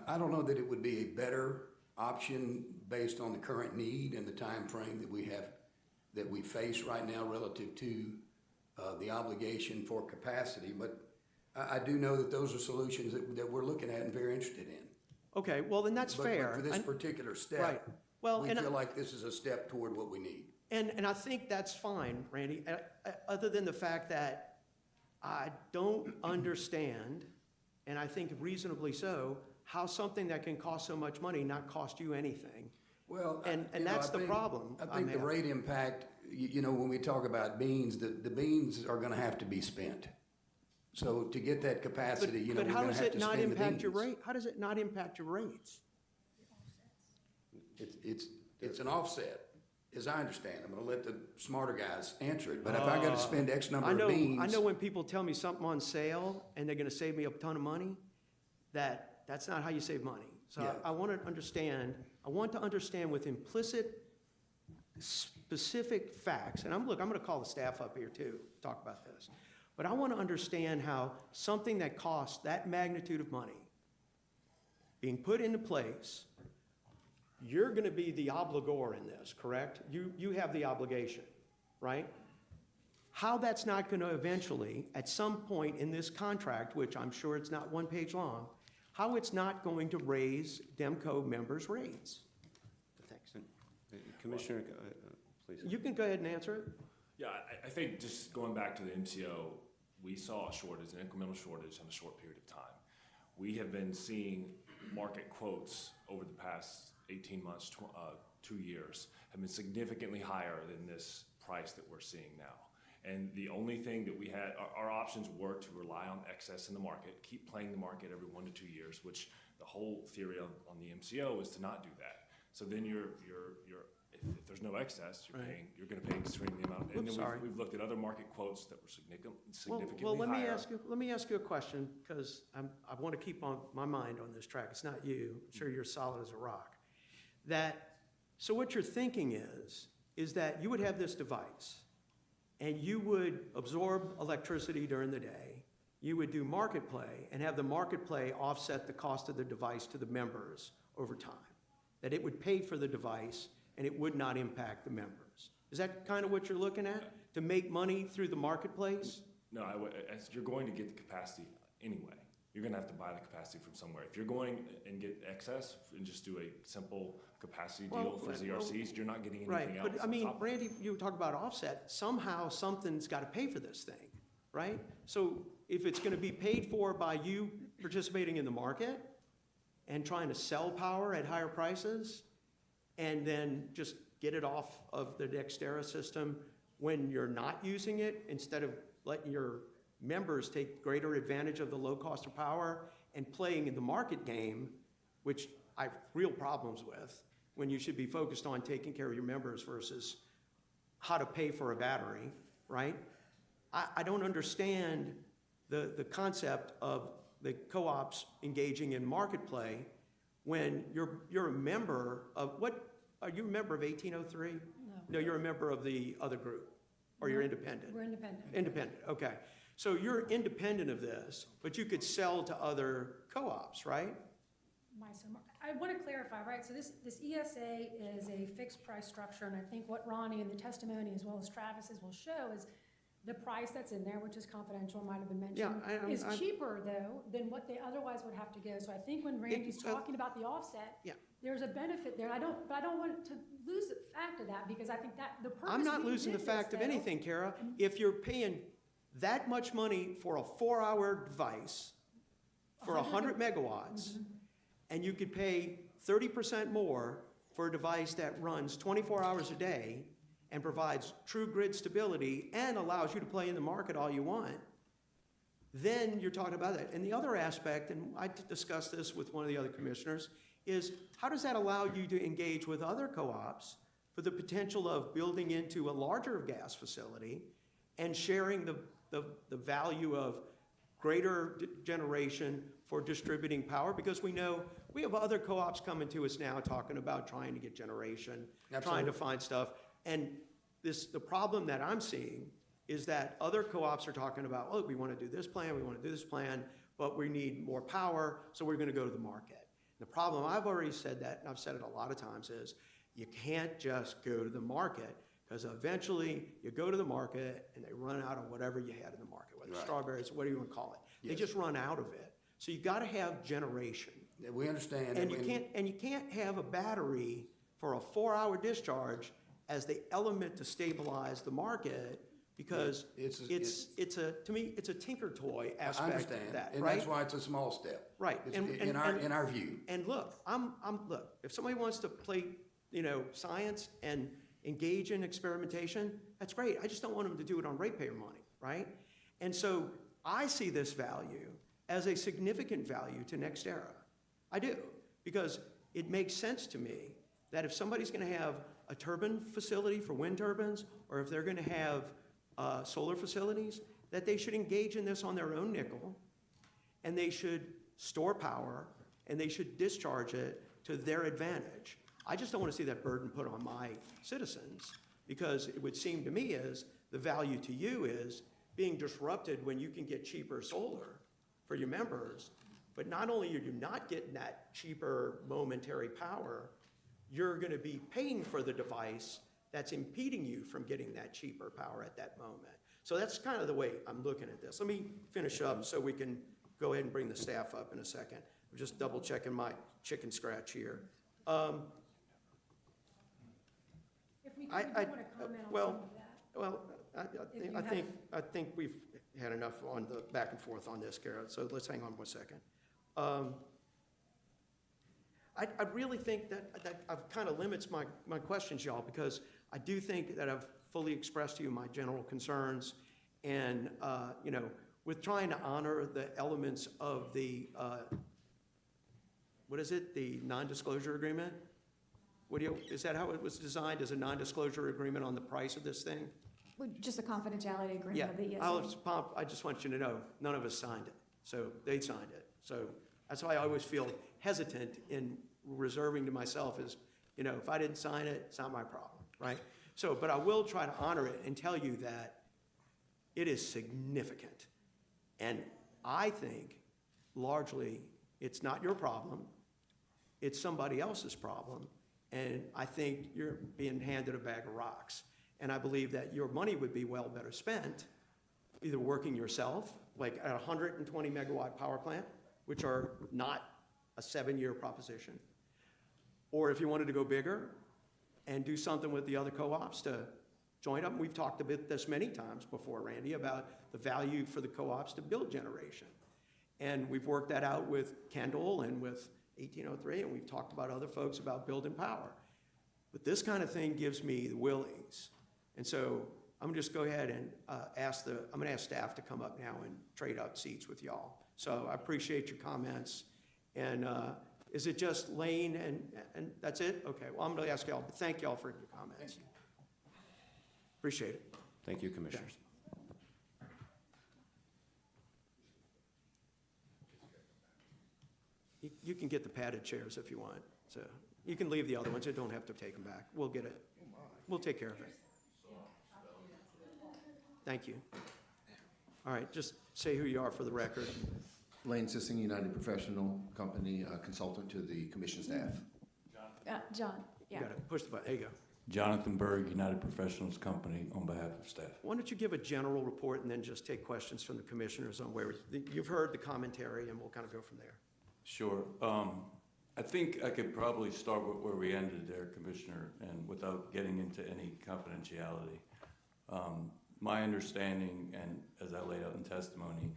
I don't know that it would be a better option based on the current need and the time frame that we face right now relative to the obligation for capacity, but I do know that those are solutions that we're looking at and very interested in. Okay, well then that's fair. But for this particular step, right. Well, we feel like this is a step toward what we need. And I think that's fine, Randy, other than the fact that I don't understand, and I think reasonably so, how something that can cost so much money not cost you anything. Well, and that's the problem. I think the rate impact, when we talk about beans, the beans are going to have to be spent. So to get that capacity, but we're how going to does have it to not spend the impact beans. your rate? How does it not impact your rates? It's an offset, as I understand. I'm going to let the smarter guys answer it. But if I got to spend X number of beans, I know when people tell me something on sale and they're going to save me a ton of money, that's not how you save money. So Yeah. I want to understand with implicit, specific facts, and I'm going to call the staff up here too, to talk about this. But I want to understand how something that costs that magnitude of money being put into place, you're going to be the obligor in this, correct? You have the obligation, right? How that's not going to eventually, at some point in this contract, which I'm sure it's not one page long, how it's not going to raise DEMCO members' rates. Thanks. Commissioner, please. You can go ahead and answer it. Yeah, I think just going back to the MCO, we saw a shortage, an incremental shortage in a short period of time. We have been seeing market quotes over the past 18 months, 2 years, have been significantly higher than this price that we're seeing now. And the only thing that we had, our options were to rely on excess in the market, keep playing the market every 1 to 2 years, which the whole theory on the MCO is to not do that. So then if there's no excess, you're going to pay extremely amount. And then we've looked at other market quotes that were significantly Well, let higher. me ask you a question, because I want to keep on my mind on this track. It's not you. I'm sure you're solid as a rock. So what you're thinking is that you would have this device, and you would absorb electricity during the day. You would do market play and have the market play offset the cost of the device to the members over time. That it would pay for the device and it would not impact the members. Is that kind of what you're looking at? To make money through the marketplace? No, as you're going to get the capacity anyway. You're going to have to buy the capacity from somewhere. If you're going and get excess and just do a simple capacity deal for ZRCs, you're not getting anything else. But I mean, Randy, you talk about offset. Somehow something's got to pay for this thing, right? So if it's going to be paid for by you participating in the market and trying to sell power at higher prices and then just get it off of the Dextera system when you're not using it instead of letting your members take greater advantage of the low cost of power and playing in the market game, which I have real problems with, when you should be focused on taking care of your members versus how to pay for a battery, right? I don't understand the concept of the co-ops engaging in market play when you're a member of, are you a member of 1803? No. No, you're a member of the other group, or you're independent? We're independent. Independent, okay. So you're independent of this, but you could sell to other co-ops, right? I want to clarify, right? So this ESA is a fixed price structure, and I think what Ronnie and the testimony as well as Travis's will show is the price that's in there, which is confidential, might have been mentioned, is cheaper though than what they otherwise would have to go. So I think when Randy's talking about the offset, there's a benefit there. But I don't want to lose the fact of that, because I think that the purpose. I'm not losing the fact of anything, Kara. If you're paying that much money for a 4-hour device for 100 megawatts, and you could pay 30% more for a device that runs 24 hours a day and provides true grid stability and allows you to play in the market all you want, then you're talking about that. And the other aspect, and I discussed this with one of the other commissioners, is how does that allow you to engage with other co-ops for the potential of building into a larger gas facility and sharing the value of greater generation for distributing power? Because we know we have other co-ops coming to us now talking about trying to get generation, trying to find stuff. And the problem that I'm seeing is that other co-ops are talking about, oh, we want to do this plan, we want to do this plan, but we need more power, so we're going to go to the market. The problem, I've already said that, and I've said it a lot of times, is you can't just go to the market, because eventually you go to the market and they run out of whatever you had in the market, whether strawberries, what do you want to call it. They just run out of it. So you got to have generation. We understand. And you can't have a battery for a 4-hour discharge as the element to stabilize the market, because to me it's a tinker toy aspect of that. And right? that's why it's a small step. Right. In our view. And look, look, if somebody wants to play, science and engage in experimentation, that's great. I just don't want them to do it on ratepayer money, right? And so I see this value as a significant value to NextEra. I do, because it makes sense to me that if somebody's going to have a turbine facility for wind turbines, or if they're going to have solar facilities, that they should engage in this on their own nickel, and they should store power, and they should discharge it to their advantage. I just don't want to see that burden put on my citizens, because it would seem to me as the value to you is being disrupted when you can get cheaper solar for your members. But not only are you not getting that cheaper momentary power, you're going to be paying for the device that's impeding you from getting that cheaper power at that moment. So that's kind of the way I'm looking at this. Let me finish up so we can go ahead and bring the staff up in a second. I'm just double checking my chicken scratch here. If we do want to comment on well, some of that. Well, If you I think we've had enough on the back and forth on this, Garrett, so let's hang on one second. I really think that I've kind of limits my questions, y'all, because I do think that I've fully expressed to you my general concerns, and, you know, with trying to honor the elements of the, what is it, the non-disclosure agreement? Is that how it was designed, as a non-disclosure agreement on the price of this thing? Just a confidentiality agreement Yeah, of the ESA. I just want you to know, none of us signed it, so they signed it. So that's why I always feel hesitant in reserving to myself is, you know, if I didn't sign it, it's not my problem, right? So, but I will try to honor it and tell you that it is significant. And I think largely it's not your problem, it's somebody else's problem. And I think you're being handed a bag of rocks. And I believe that your money would be well better spent either working yourself, like at a 120 megawatt power plant, which are not a 7-year proposition, or if you wanted to go bigger and do something with the other co-ops to join up. We've talked about this many times before, Randy, about the value for the co-ops to build generation. And we've worked that out with Kendall and with 1803, and we've talked about other folks about building power. But this kind of thing gives me the willies. And so I'm gonna just go ahead and I'm gonna ask staff to come up now and trade up seats with y'all. So I appreciate your comments. And is it just Lane and that's it? Okay, well, I'm gonna ask y'all, but thank y'all for your comments. Appreciate it. Thank you, Commissioners. You can get the padded chairs if you want. So you can leave the other ones. You don't have to take them back. We'll get it. We'll take care of it. Thank you. All right, just say who you are for the record. Lane Sissing, United Professional Company, consultant to the commission staff. John, You yeah. gotta push the button. There you go. Jonathan Berg, United Professionals Company, on behalf of staff. Why don't you give a general report and then just take questions from the commissioners on where you've heard the commentary, and we'll kind of go from there. Sure. I think I could probably start with where we ended there, Commissioner, and without getting into any confidentiality. My understanding, and as I laid out in testimony,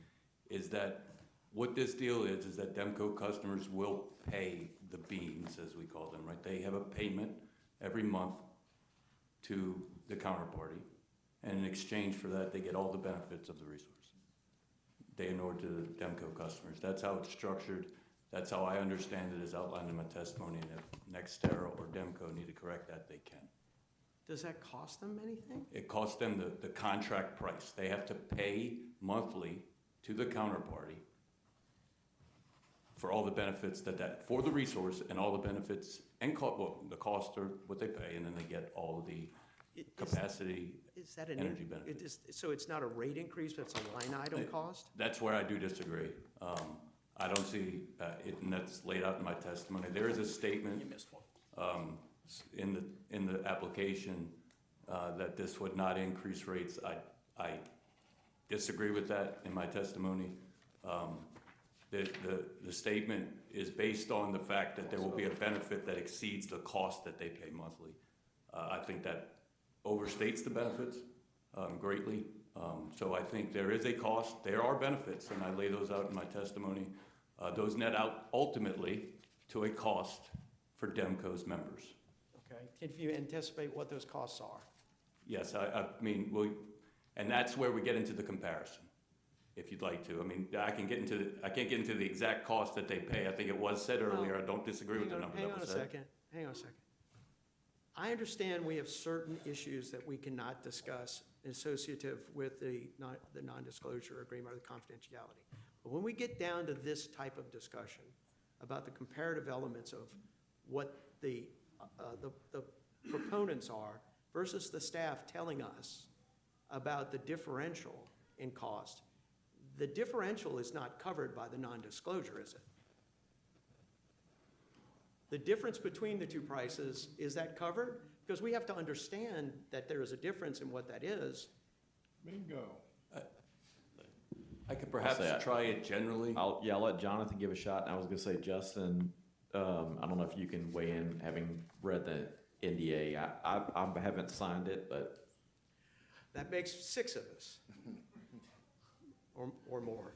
is that what this deal is that Demco customers will pay the beans, as we call them, right? They have a payment every month to the counterparty, and in exchange for that, they get all the benefits of the resource. They in order to the Demco customers. That's how it's structured. That's how I understand it as outlined in my testimony, and if Nextera or Demco need to correct that, they can. Does that cost them anything? It costs them the contract price. They have to pay monthly to the counterparty for all the benefits for the resource and all the benefits and the cost are what they pay, and then they get all of the capacity, Is that an energy benefits. So it's not a rate increase, but it's a line item cost? That's where I do disagree. I don't see it, and that's laid out in my testimony. There is a statement in the application that this would not increase rates. I disagree with that in my testimony. The statement is based on the fact that there will be a benefit that exceeds the cost that they pay monthly. I think that overstates the benefits greatly. So I think there is a cost. There are benefits, and I lay those out in my testimony. Those net out ultimately to a cost for Demco's members. Okay. Can you anticipate what those costs are? Yes, I mean, and that's where we get into the comparison, if you'd like to. I mean, I can't get into the exact cost that they pay. I think it was said earlier. I don't disagree with the number that was said. Hang on a second. I understand we have certain issues that we cannot discuss associative with the non-disclosure agreement or the confidentiality. But when we get down to this type of discussion about the comparative elements of what the proponents are versus the staff telling us about the differential in cost. The differential is not covered by the non-disclosure, is it? The difference between the two prices, is that covered? Because we have to understand that there is a difference in what that is. Bingo. I could perhaps say try it generally. I'll let Jonathan give a shot. And I was gonna say, Justin, I don't know if you can weigh in, having read the NDA. I haven't signed it, but That makes 6 of us, or more.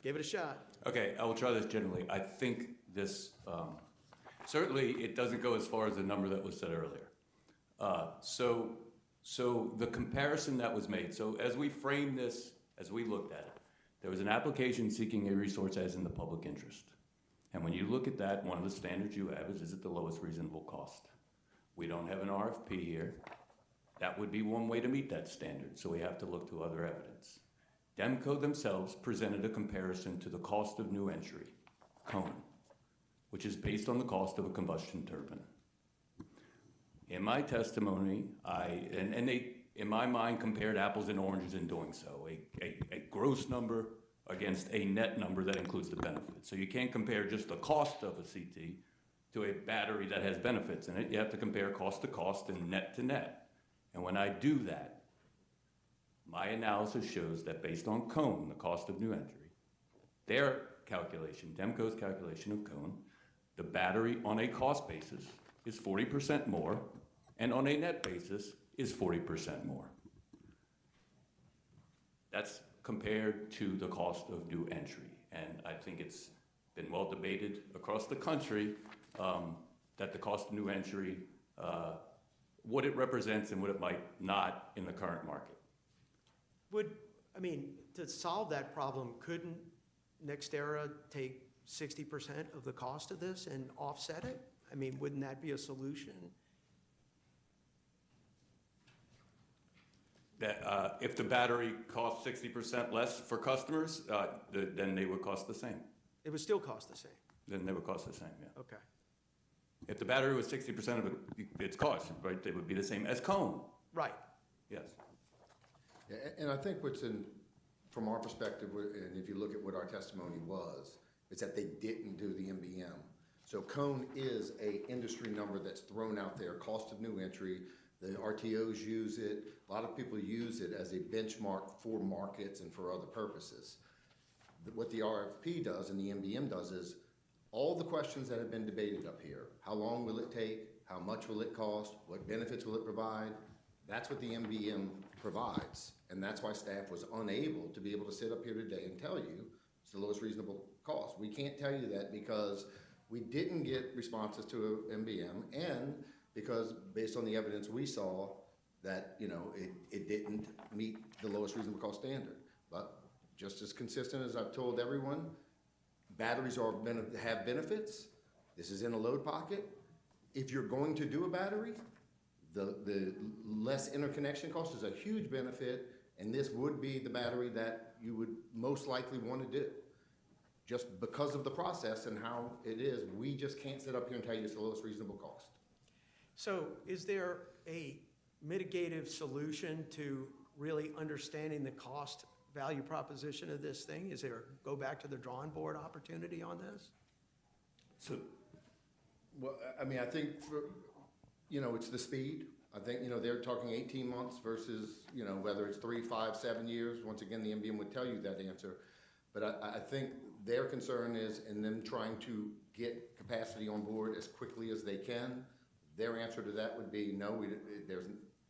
Give it a shot. Okay, I will try this generally. I think this, certainly it doesn't go as far as the number that was said earlier. So the comparison that was made, so as we framed this, as we looked at it, there was an application seeking a resource as in the public interest. And when you look at that, one of the standards you have is it the lowest reasonable cost? We don't have an RFP here. That would be one way to meet that standard, so we have to look to other evidence. Demco themselves presented a comparison to the cost of new entry, Cone, which is based on the cost of a combustion turbine. In my testimony, they, in my mind, compared apples and oranges in doing so, a gross number against a net number that includes the benefits. So you can't compare just the cost of a CT to a battery that has benefits in it. You have to compare cost to cost and net to net. And when I do that, my analysis shows that based on Cone, the cost of new entry, their calculation, Demco's calculation of Cone, the battery on a cost basis is 40% more, and on a net basis is 40% more. That's compared to the cost of new entry. And I think it's been well debated across the country that the cost of new entry, what it represents and what it might not in the current market. To solve that problem, couldn't NextEra take 60% of the cost of this and offset it? Wouldn't that be a solution? That if the battery costs 60% less for customers, then they would cost the same. It would still cost the same. Then they would cost the same, yeah. Okay. If the battery was 60% of its cost, right, they would be the same as Cone. Right. Yes. Yeah, and I think from our perspective, and if you look at what our testimony was, is that they didn't do the MBM. So Cone is a industry number that's thrown out there, cost of new entry. The RTOs use it. A lot of people use it as a benchmark for markets and for other purposes. What the RFP does and the MBM does is all the questions that have been debated up here. How long will it take? How much will it cost? What benefits will it provide? That's what the MBM provides. And that's why staff was unable to be able to sit up here today and tell you it's the lowest reasonable cost. We can't tell you that because we didn't get responses to MBM, and because based on the evidence we saw that, it didn't meet the lowest reasonable cost standard. But just as consistent as I've told everyone, batteries have benefits. This is in a load pocket. If you're going to do a battery, the less interconnection cost is a huge benefit, and this would be the battery that you would most likely want to do. Just because of the process and how it is, we just can't sit up here and tell you it's the lowest reasonable cost. So is there a mitigative solution to really understanding the cost value proposition of this thing? Is there go back to the drawing board opportunity on this? So, well, I think it's the speed. I think, they're talking 18 months versus, whether it's 3, 5, 7 years. Once again, the MBM would tell you that answer. But I think their concern is in them trying to get capacity on board as quickly as they can. Their answer to that would be no,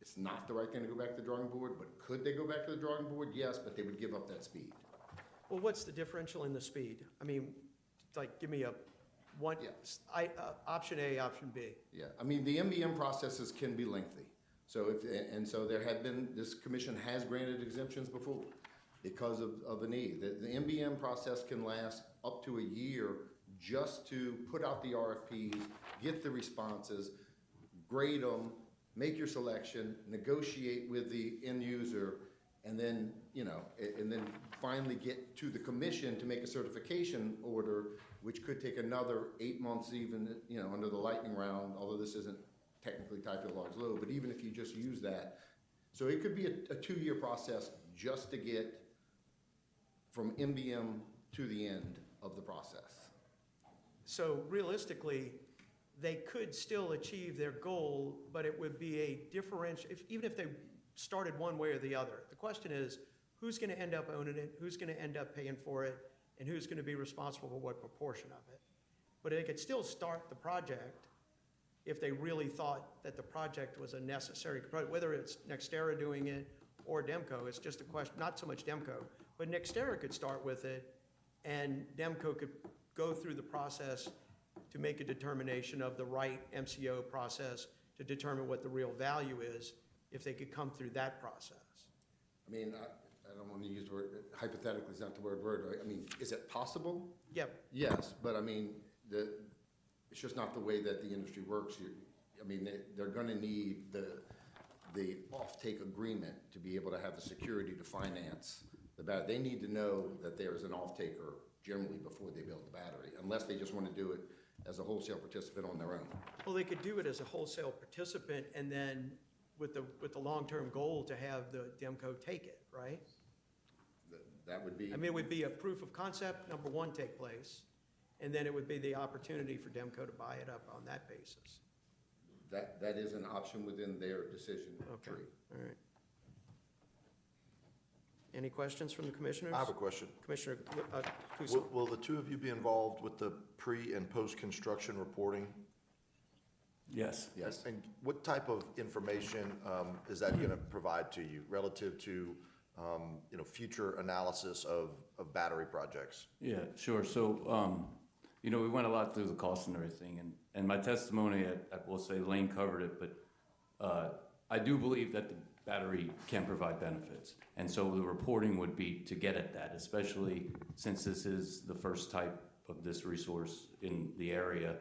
it's not the right thing to go back to the drawing board, but could they go back to the drawing board? Yes, but they would give up that speed. Well, what's the differential in the speed? Give me option A, option B. Yeah, the MBM processes can be lengthy. So so there have been, this commission has granted exemptions before because of the need. The MBM process can last up to a year just to put out the RFPs, get the responses, grade them, make your selection, negotiate with the end user, and then, and then finally get to the commission to make a certification order, which could take another 8 months even, under the lightning round, although this isn't technically type a large load, but even if you just use that, so it could be a 2-year process just to get from MBM to the end of the process. So realistically, they could still achieve their goal, but it would be a differential, even if they started one way or the other. The question is, who's gonna end up owning it, who's gonna end up paying for it, and who's gonna be responsible for what proportion of it? But they could still start the project if they really thought that the project was a necessary, whether it's Nextera doing it or Demco, it's just a question, not so much Demco, but Nextera could start with it, and Demco could go through the process to make a determination of the right MCO process to determine what the real value is, if they could come through that process. I mean, I don't want to use the word, hypothetically is not the word, right? I mean, is it possible? Yep. Yes, but I mean, it's just not the way that the industry works. I mean, they're gonna need the offtake agreement to be able to have the security to finance the battery. They need to know that there's an offtaker generally before they build the battery, unless they just want to do it as a wholesale participant on their own. Well, they could do it as a wholesale participant and then with the long-term goal to have the Demco take it, right? That would be. I mean, it would be a proof of concept, number one, take place, and then it would be the opportunity for Demco to buy it up on that basis. That is an option within their decision tree. All right. Any questions from the commissioners? I have a question. Commissioner Kuso. Will the two of you be involved with the pre- and post-construction reporting? Yes. Yes. And what type of information is that going to provide to you relative to, future analysis of battery projects? Yeah, sure. So, we went a lot through the cost and everything, and my testimony, I will say Lane covered it, but I do believe that the battery can provide benefits. And so the reporting would be to get at that, especially since this is the first type of this resource in the area.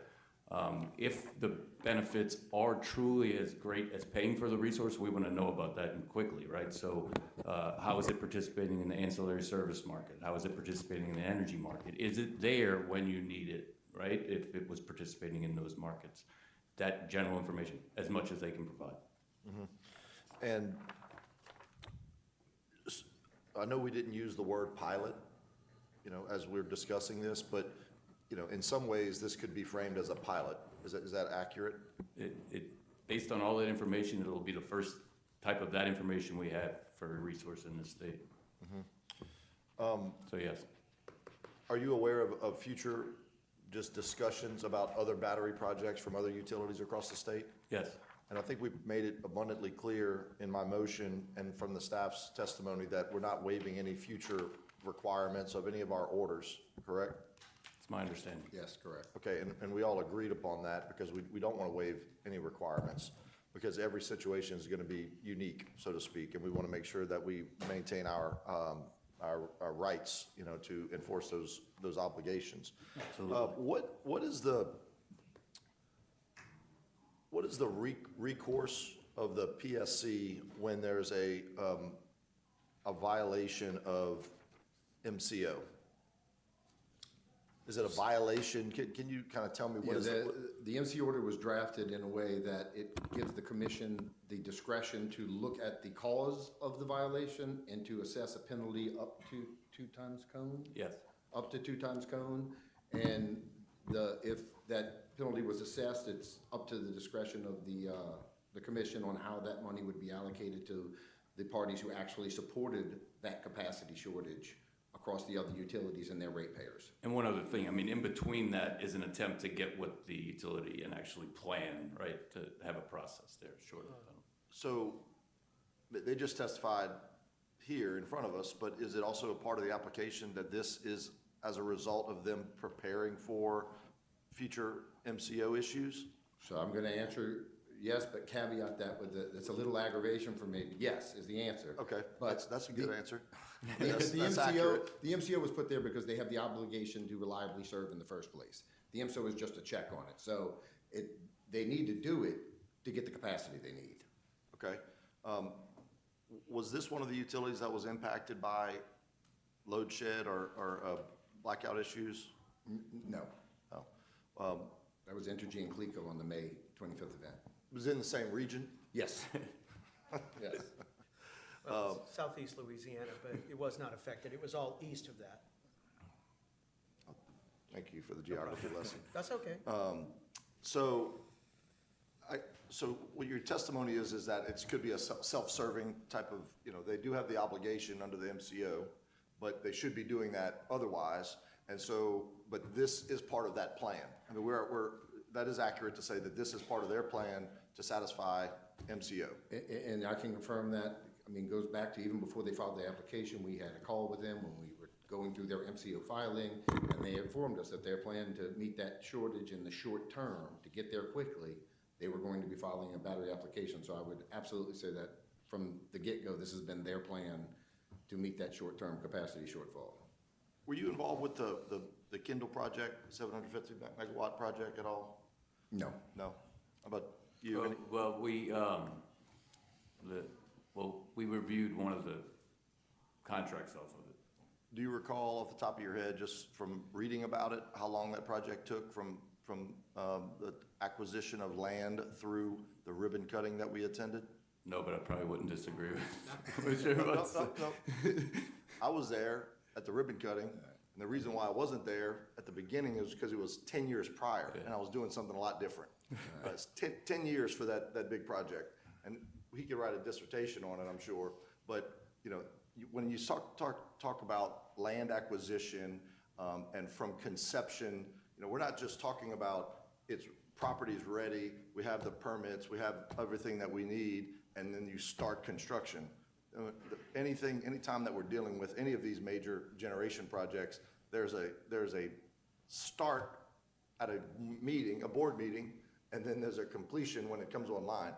If the benefits are truly as great as paying for the resource, we want to know about that and quickly, right? So how is it participating in the ancillary service market? How is it participating in the energy market? Is it there when you need it, right? If it was participating in those markets. That general information, as much as they can provide. Mm-hmm. And I know we didn't use the word pilot, as we're discussing this, but, in some ways, this could be framed as a pilot. Is that accurate? Based on all that information, it'll be the first type of that information we have for a resource in the state. Mm-hmm. So yes. Are you aware of future just discussions about other battery projects from other utilities across the state? Yes. And I think we've made it abundantly clear in my motion and from the staff's testimony that we're not waiving any future requirements of any of our orders, correct? It's my understanding. Yes, correct. Okay, and we all agreed upon that because we don't want to waive any requirements because every situation is going to be unique, so to speak, and we want to make sure that we maintain our rights, to enforce those obligations. Absolutely. What is the recourse of the PSC when there's a violation of MCO? Is it a violation? Can you kind of tell me what is it? The MC order was drafted in a way that it gives the commission the discretion to look at the cause of the violation and to assess a penalty up to 2 times cone? Yes. Up to 2 times cone. And if that penalty was assessed, it's up to the discretion of the commission on how that money would be allocated to the parties who actually supported that capacity shortage across the other utilities and their ratepayers. And one other thing, in between that is an attempt to get with the utility and actually plan, right, to have a process there, short of that. So they just testified here in front of us, but is it also a part of the application that this is as a result of them preparing for future MCO issues? So I'm going to answer yes, but caveat that with it's a little aggravation for me. Yes is the answer. Okay, but that's a good answer. That's That's MCO, accurate. the MCO was put there because they have the obligation to reliably serve in the first place. The MCO is just a check on it. So they need to do it to get the capacity they need. Okay. Was this one of the utilities that was impacted by load shed or blackout issues? No. Oh. That was Entergy and Cleco on the May 25th event. was in the same region? Yes. Yes. Well, it's southeast Louisiana, but it was not affected. It was all east of that. Thank you for the geography lesson. That's okay. So what your testimony is that it could be a self-serving type of, they do have the obligation under the MCO, but they should be doing that otherwise. And so, but this is part of that plan. I mean, that is accurate to say that this is part of their plan to satisfy MCO. And I can confirm that. I mean, it goes back to even before they filed the application, we had a call with them when we were going through their MCO filing, and they informed us that their plan to meet that shortage in the short term, to get there quickly, they were going to be filing a battery application. So I would absolutely say that from the get-go, this has been their plan to meet that short-term capacity shortfall. Were you involved with the Kindle project, 750 megawatt project at all? No. No? How about you? Well, we reviewed one of the contracts off of it. Do you recall off the top of your head, just from reading about it, how long that project took from the acquisition of land through the ribbon cutting that we attended? No, but I probably wouldn't disagree with you. No. I was there at the ribbon cutting, and the reason why I wasn't there at the beginning is because it was 10 years prior, and I was doing something a lot different. It's 10 years for that big project, and he could write a dissertation on it, I'm sure. But when you talk about land acquisition and from conception, we're not just talking about it's property's ready, we have the permits, we have everything that we need, and then you start construction. Anytime that we're dealing with any of these major generation projects, there's a start at a board meeting, and then there's a completion when it comes online.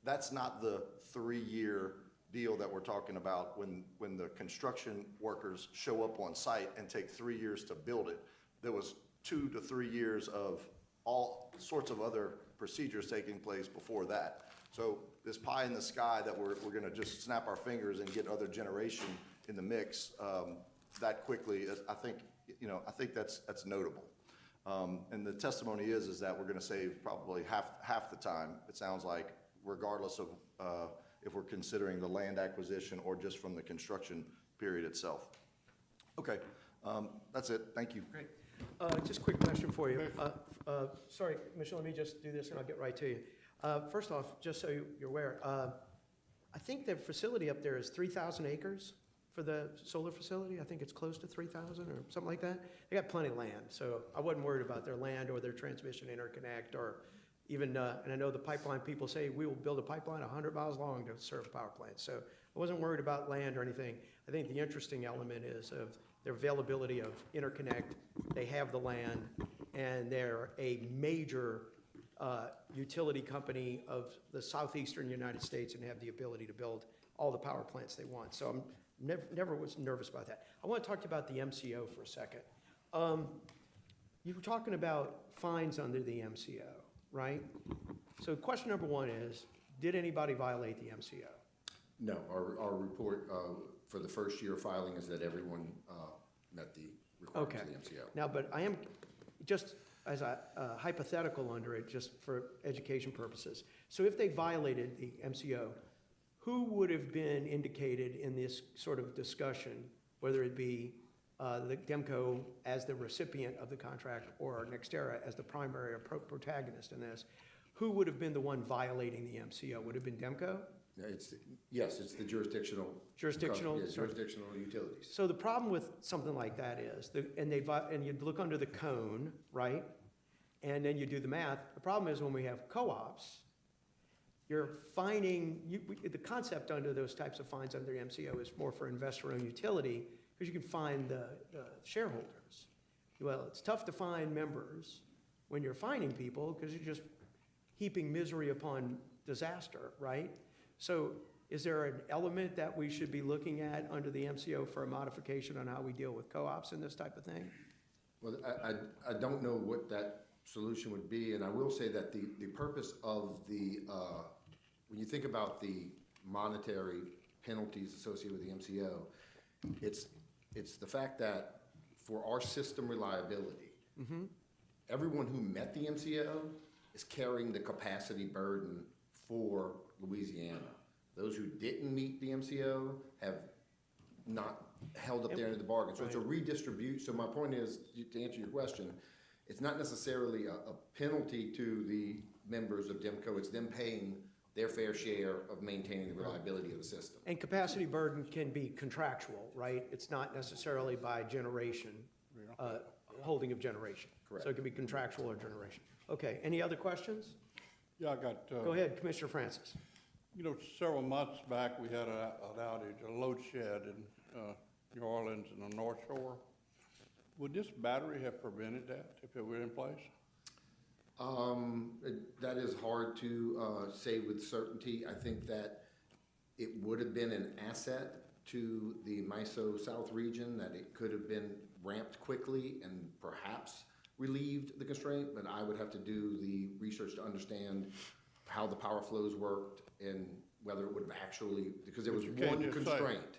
That's not the 3-year deal that we're talking about when the construction workers show up on site and take 3 years to build it. There was 2 to 3 years of all sorts of other procedures taking place before that. So this pie in the sky that we're gonna just snap our fingers and get other generation in the mix that quickly, I think that's notable. And the testimony is that we're gonna save probably half the time, it sounds like, regardless of if we're considering the land acquisition or just from the construction period itself. Okay, that's it. Thank you. Great. Just a quick question for you. Sorry, Michelle, let me just do this and I'll get right to you. First off, just so you're aware, I think the facility up there is 3,000 acres for the solar facility. I think it's close to 3,000 or something like that. They got plenty of land, so I wasn't worried about their land or their transmission interconnect or even, and I know the pipeline people say we will build a pipeline 100 miles long to serve power plants. So I wasn't worried about land or anything. I think the interesting element is of their availability of interconnect. They have the land, and they're a major utility company of the southeastern United States and have the ability to build all the power plants they want. So I'm never was nervous about that. I want to talk to you about the MCO for a second. You were talking about fines under the MCO, right? So question number one is, did anybody violate the MCO? No, our report for the first year filing is that everyone met the requirements of the MCO. Now, but I am, just as a hypothetical under it, just for education purposes. So if they violated the MCO, who would have been indicated in this sort of discussion, whether it be the DEMCO as the recipient of the contract or NextEra as the primary or protagonist in this? Who would have been the one violating the MCO? Would it have been DEMCO? Yes, it's the jurisdictional. Jurisdictional? Yes, jurisdictional utilities. So the problem with something like that is, and you look under the cone, right? And then you do the math. The problem is when we have co-ops, you're fining, the concept under those types of fines under the MCO is more for investor-owned utility because you can fine the shareholders. Well, it's tough to fine members when you're fining people because you're just heaping misery upon disaster, right? So is there an element that we should be looking at under the MCO for a modification on how we deal with co-ops and this type of thing? Well, I don't know what that solution would be, and I will say that the purpose of the, when you think about the monetary penalties associated with the MCO, it's the fact that for our system reliability, everyone who met the MCO is carrying the capacity burden for Louisiana. Those who didn't meet the MCO have not held up their end of the bargain. So it's a redistribute. So my point is, to answer your question, it's not necessarily a penalty to the members of DEMCO. It's them paying their fair share of maintaining the reliability of the system. And capacity burden can be contractual, right? It's not necessarily by generation, holding of generation. Correct. So it can be contractual or generation. Okay, any other questions? Yeah, I got. Go ahead, Commissioner Francis. You know, several months back, we had an outage, a load shed in New Orleans and the North Shore. Would this battery have prevented that if it were in place? That is hard to say with certainty. I think that it would have been an asset to the MISO South region, that it could have been ramped quickly and perhaps relieved the constraint, but I would have to do the research to understand how the power flows worked and whether it would have actually, because there was one constraint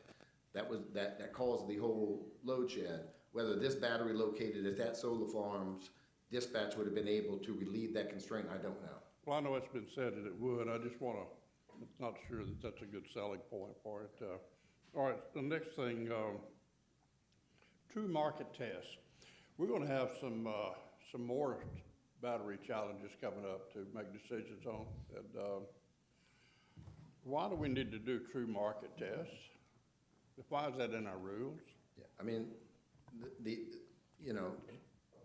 that caused the whole load shed. Whether this battery located at that solar farm's dispatch would have been able to relieve that constraint, I don't know. Well, I know it's been said that it would. I just want to, not sure that that's a good selling point for it. All right, the next thing, true market tests. We're going to have some more battery challenges coming up to make decisions on. And why do we need to do true market tests? Why is that in our rules? Yeah, I mean, you know,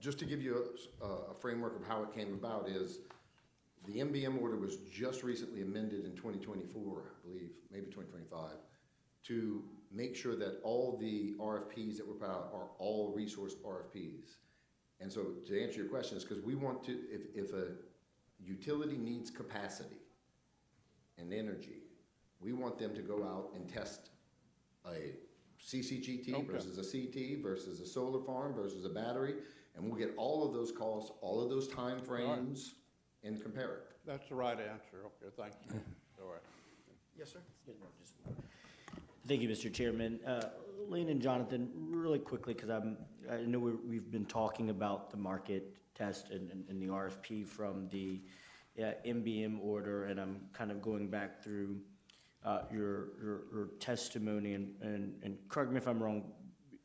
just to give you a framework of how it came about is the MBM order was just recently amended in 2024, I believe, maybe 2025, to make sure that all the RFPs that were put out are all resource RFPs. And so to answer your question is because we want to, if a utility needs capacity and energy, we want them to go out and test a CCGT versus a CT versus a solar farm versus a battery, and we'll get all of those costs, all of those time frames, and compare it. That's the right answer. Okay, thank you. All right. Yes, sir. Thank you, Mr. Chairman. Lane and Jonathan, really quickly, because I know we've been talking about the market test and the RFP from the MBM order, and I'm kind of going back through your testimony, and correct me if I'm wrong,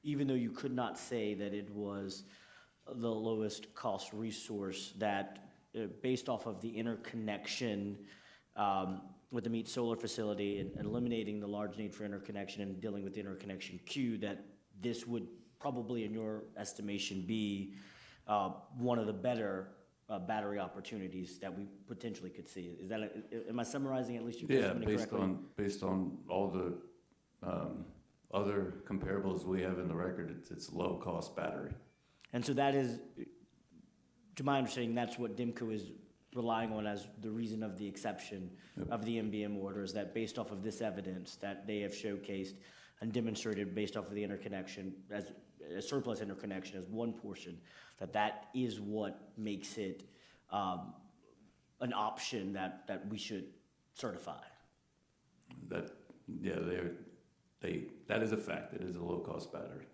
even though you could not say that it was the lowest cost resource, that based off of the interconnection with the Meet Solar facility and eliminating the large need for interconnection and dealing with the interconnection queue, that this would probably, in your estimation, be one of the better battery opportunities that we potentially could see. Is that am I summarizing at least your testimony correctly? Based on all the other comparables we have in the record, it's low cost battery. And so that is, to my understanding, that's what DIMCO is relying on as the reason of the exception of the MBM order, is that based off of this evidence that they have showcased and demonstrated based off of the interconnection, as a surplus interconnection as one portion, that is what makes it an option that we should certify. That is a fact. It is a low cost battery.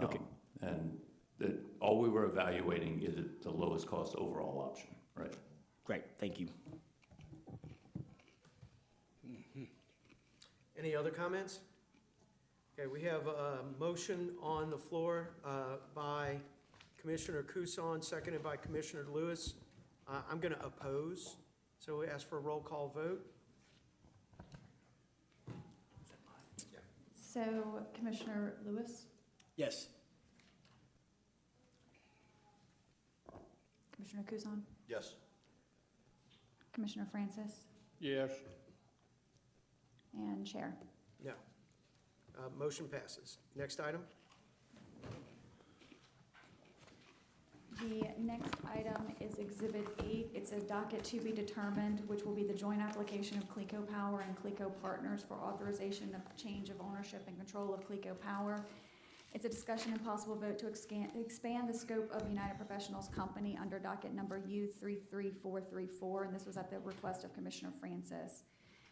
Okay. And all we were evaluating is the lowest cost overall option, right? Great, thank you. Any other comments? Okay, we have a motion on the floor by Commissioner Kusan, seconded by Commissioner Lewis. I'm going to oppose, so we ask for a roll call vote. So Commissioner Lewis, Yes. Commissioner Kusan, Yes. Commissioner Francis, Yes. and Chair. No. Motion passes. Next item. The next item is Exhibit 8. It's a docket to be determined, which will be the joint application of Cleco Power and Cleco Partners for authorization of change of ownership and control of Cleco Power. It's a discussion and possible vote to expand the scope of United Professionals Company under docket number U33434, and this was at the request of Commissioner Francis.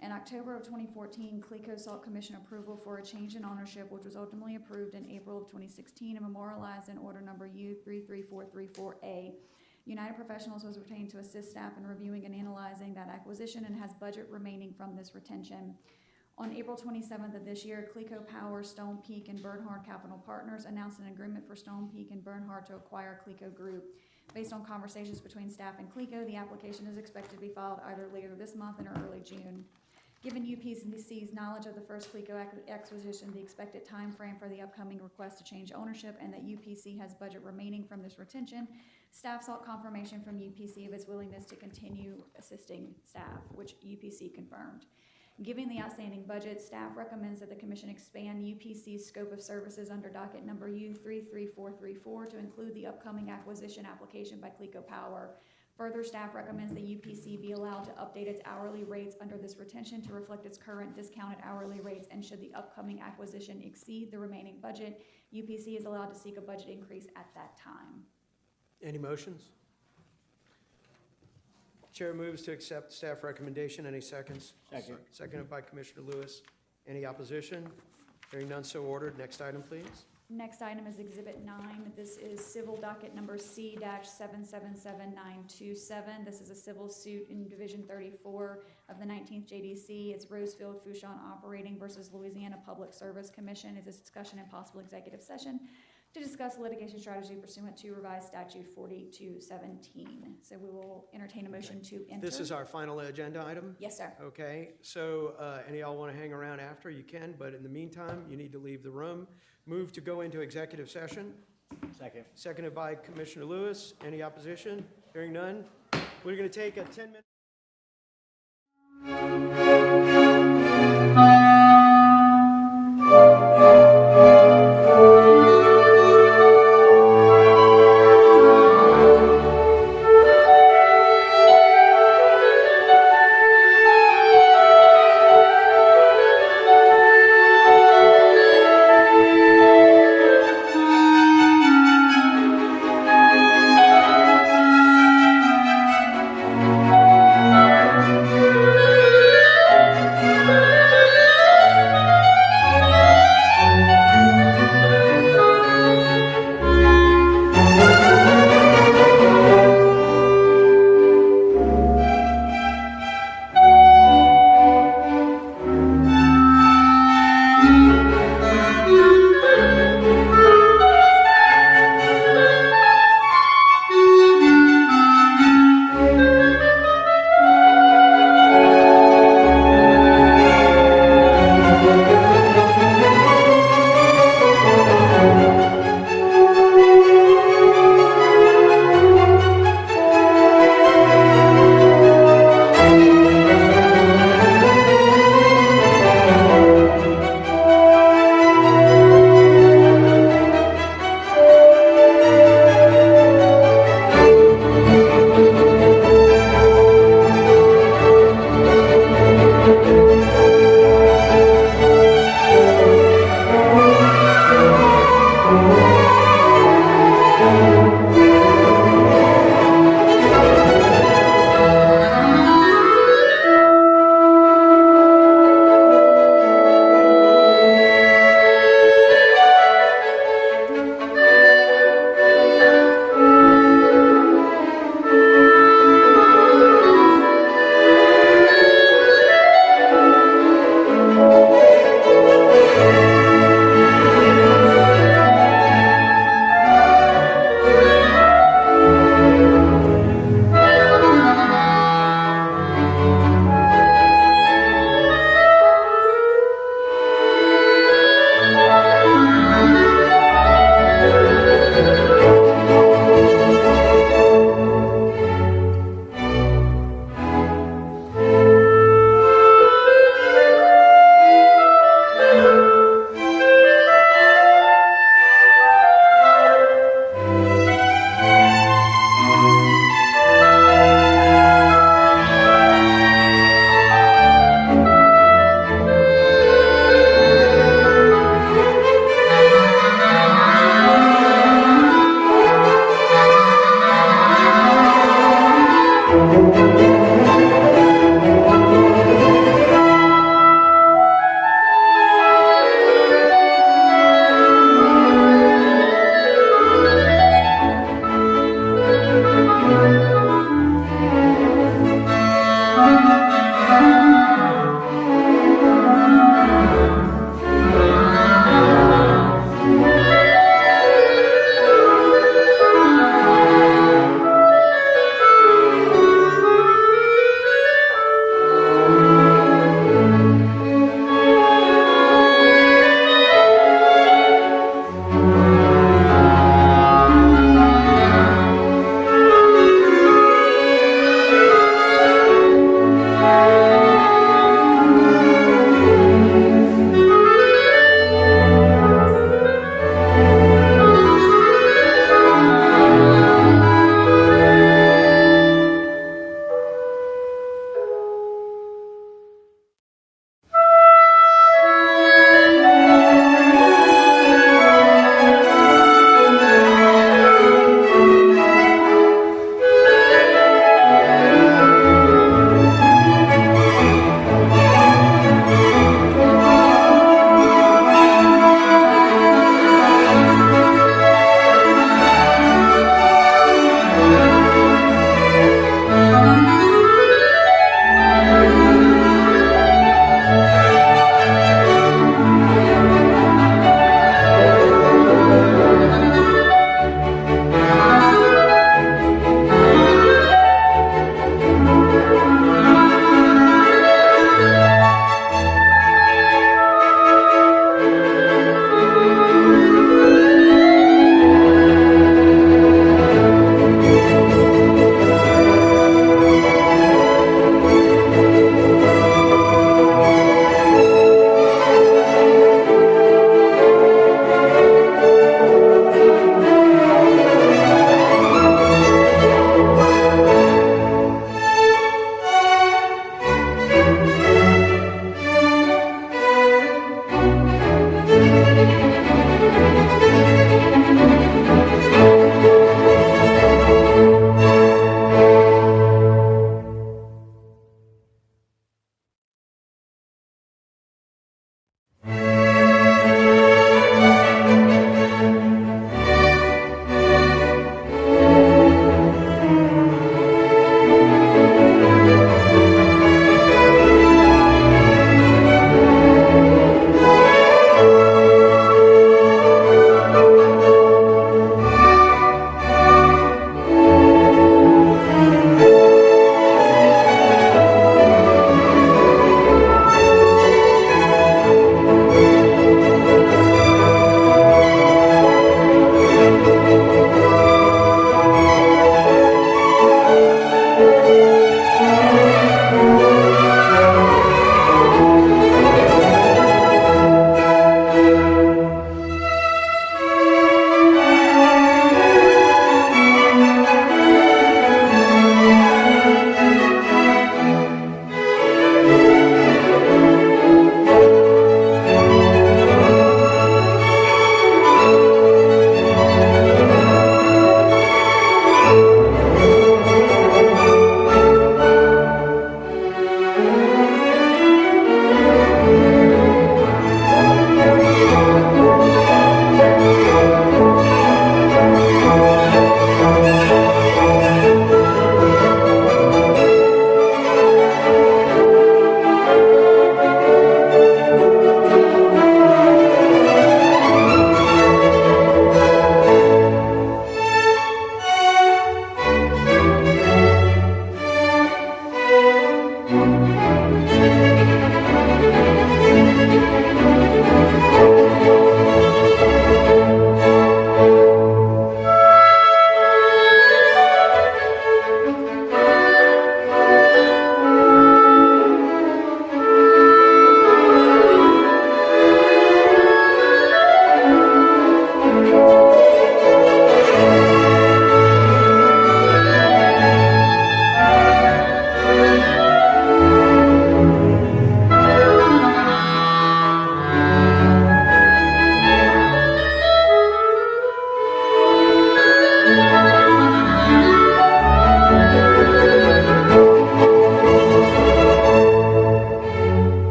In October of 2014, Cleco sought commission approval for a change in ownership, which was ultimately approved in April of 2016 and memorialized in order number U33434A. United Professionals was retained to assist staff in reviewing and analyzing that acquisition and has budget remaining from this retention. On April 27th of this year, Cleco Power, Stone Peak, and Bernhard Capital Partners announced an agreement for Stone Peak and Bernhard to acquire Cleco Group. Based on conversations between staff and Cleco, the application is expected to be filed either later this month or early June. Given UPC's knowledge of the first Cleco acquisition, the expected time frame for the upcoming request to change ownership, and that UPC has budget remaining from this retention, staff sought confirmation from UPC of its willingness to continue assisting staff, which UPC confirmed. Given the outstanding budget, staff recommends that the Commission expand UPC's scope of services under docket number U33434 to include the upcoming acquisition application by Cleco Power. Further, staff recommends that UPC be allowed to update its hourly rates under this retention to reflect its current discounted hourly rates, and should the upcoming acquisition exceed the remaining budget, UPC is allowed to seek a budget increase at that time. Any motions? Chair moves to accept staff recommendation. Any seconds? Second. Seconded by Commissioner Lewis. Any opposition? Hearing none, so ordered. Next item, please. Next item is Exhibit 9. This is civil docket number C-777927. This is a civil suit in Division 34 of the 19th JDC. It's Rosefield Fouchon Operating versus Louisiana Public Service Commission. It's a discussion and possible executive session to discuss litigation strategy pursuant to revised statute 4217. So we will entertain a motion to enter. This is our final agenda item? Yes, sir. Okay, so any of y'all want to hang around after, you can, but in the meantime, you need to leave the room. Move to go into executive session. Second. Seconded by Commissioner Lewis. Any opposition? Hearing none. We're going to take a 10-minute.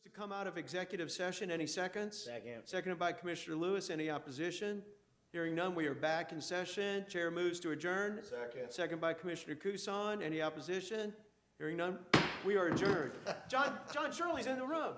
To come out of executive session, any seconds? Second. Seconded by Commissioner Lewis, any opposition? Hearing none, we are back in session. Chair moves to adjourn. Second. Second by Commissioner Kusan, any opposition? Hearing none, we are adjourned. John Shirley's in the room.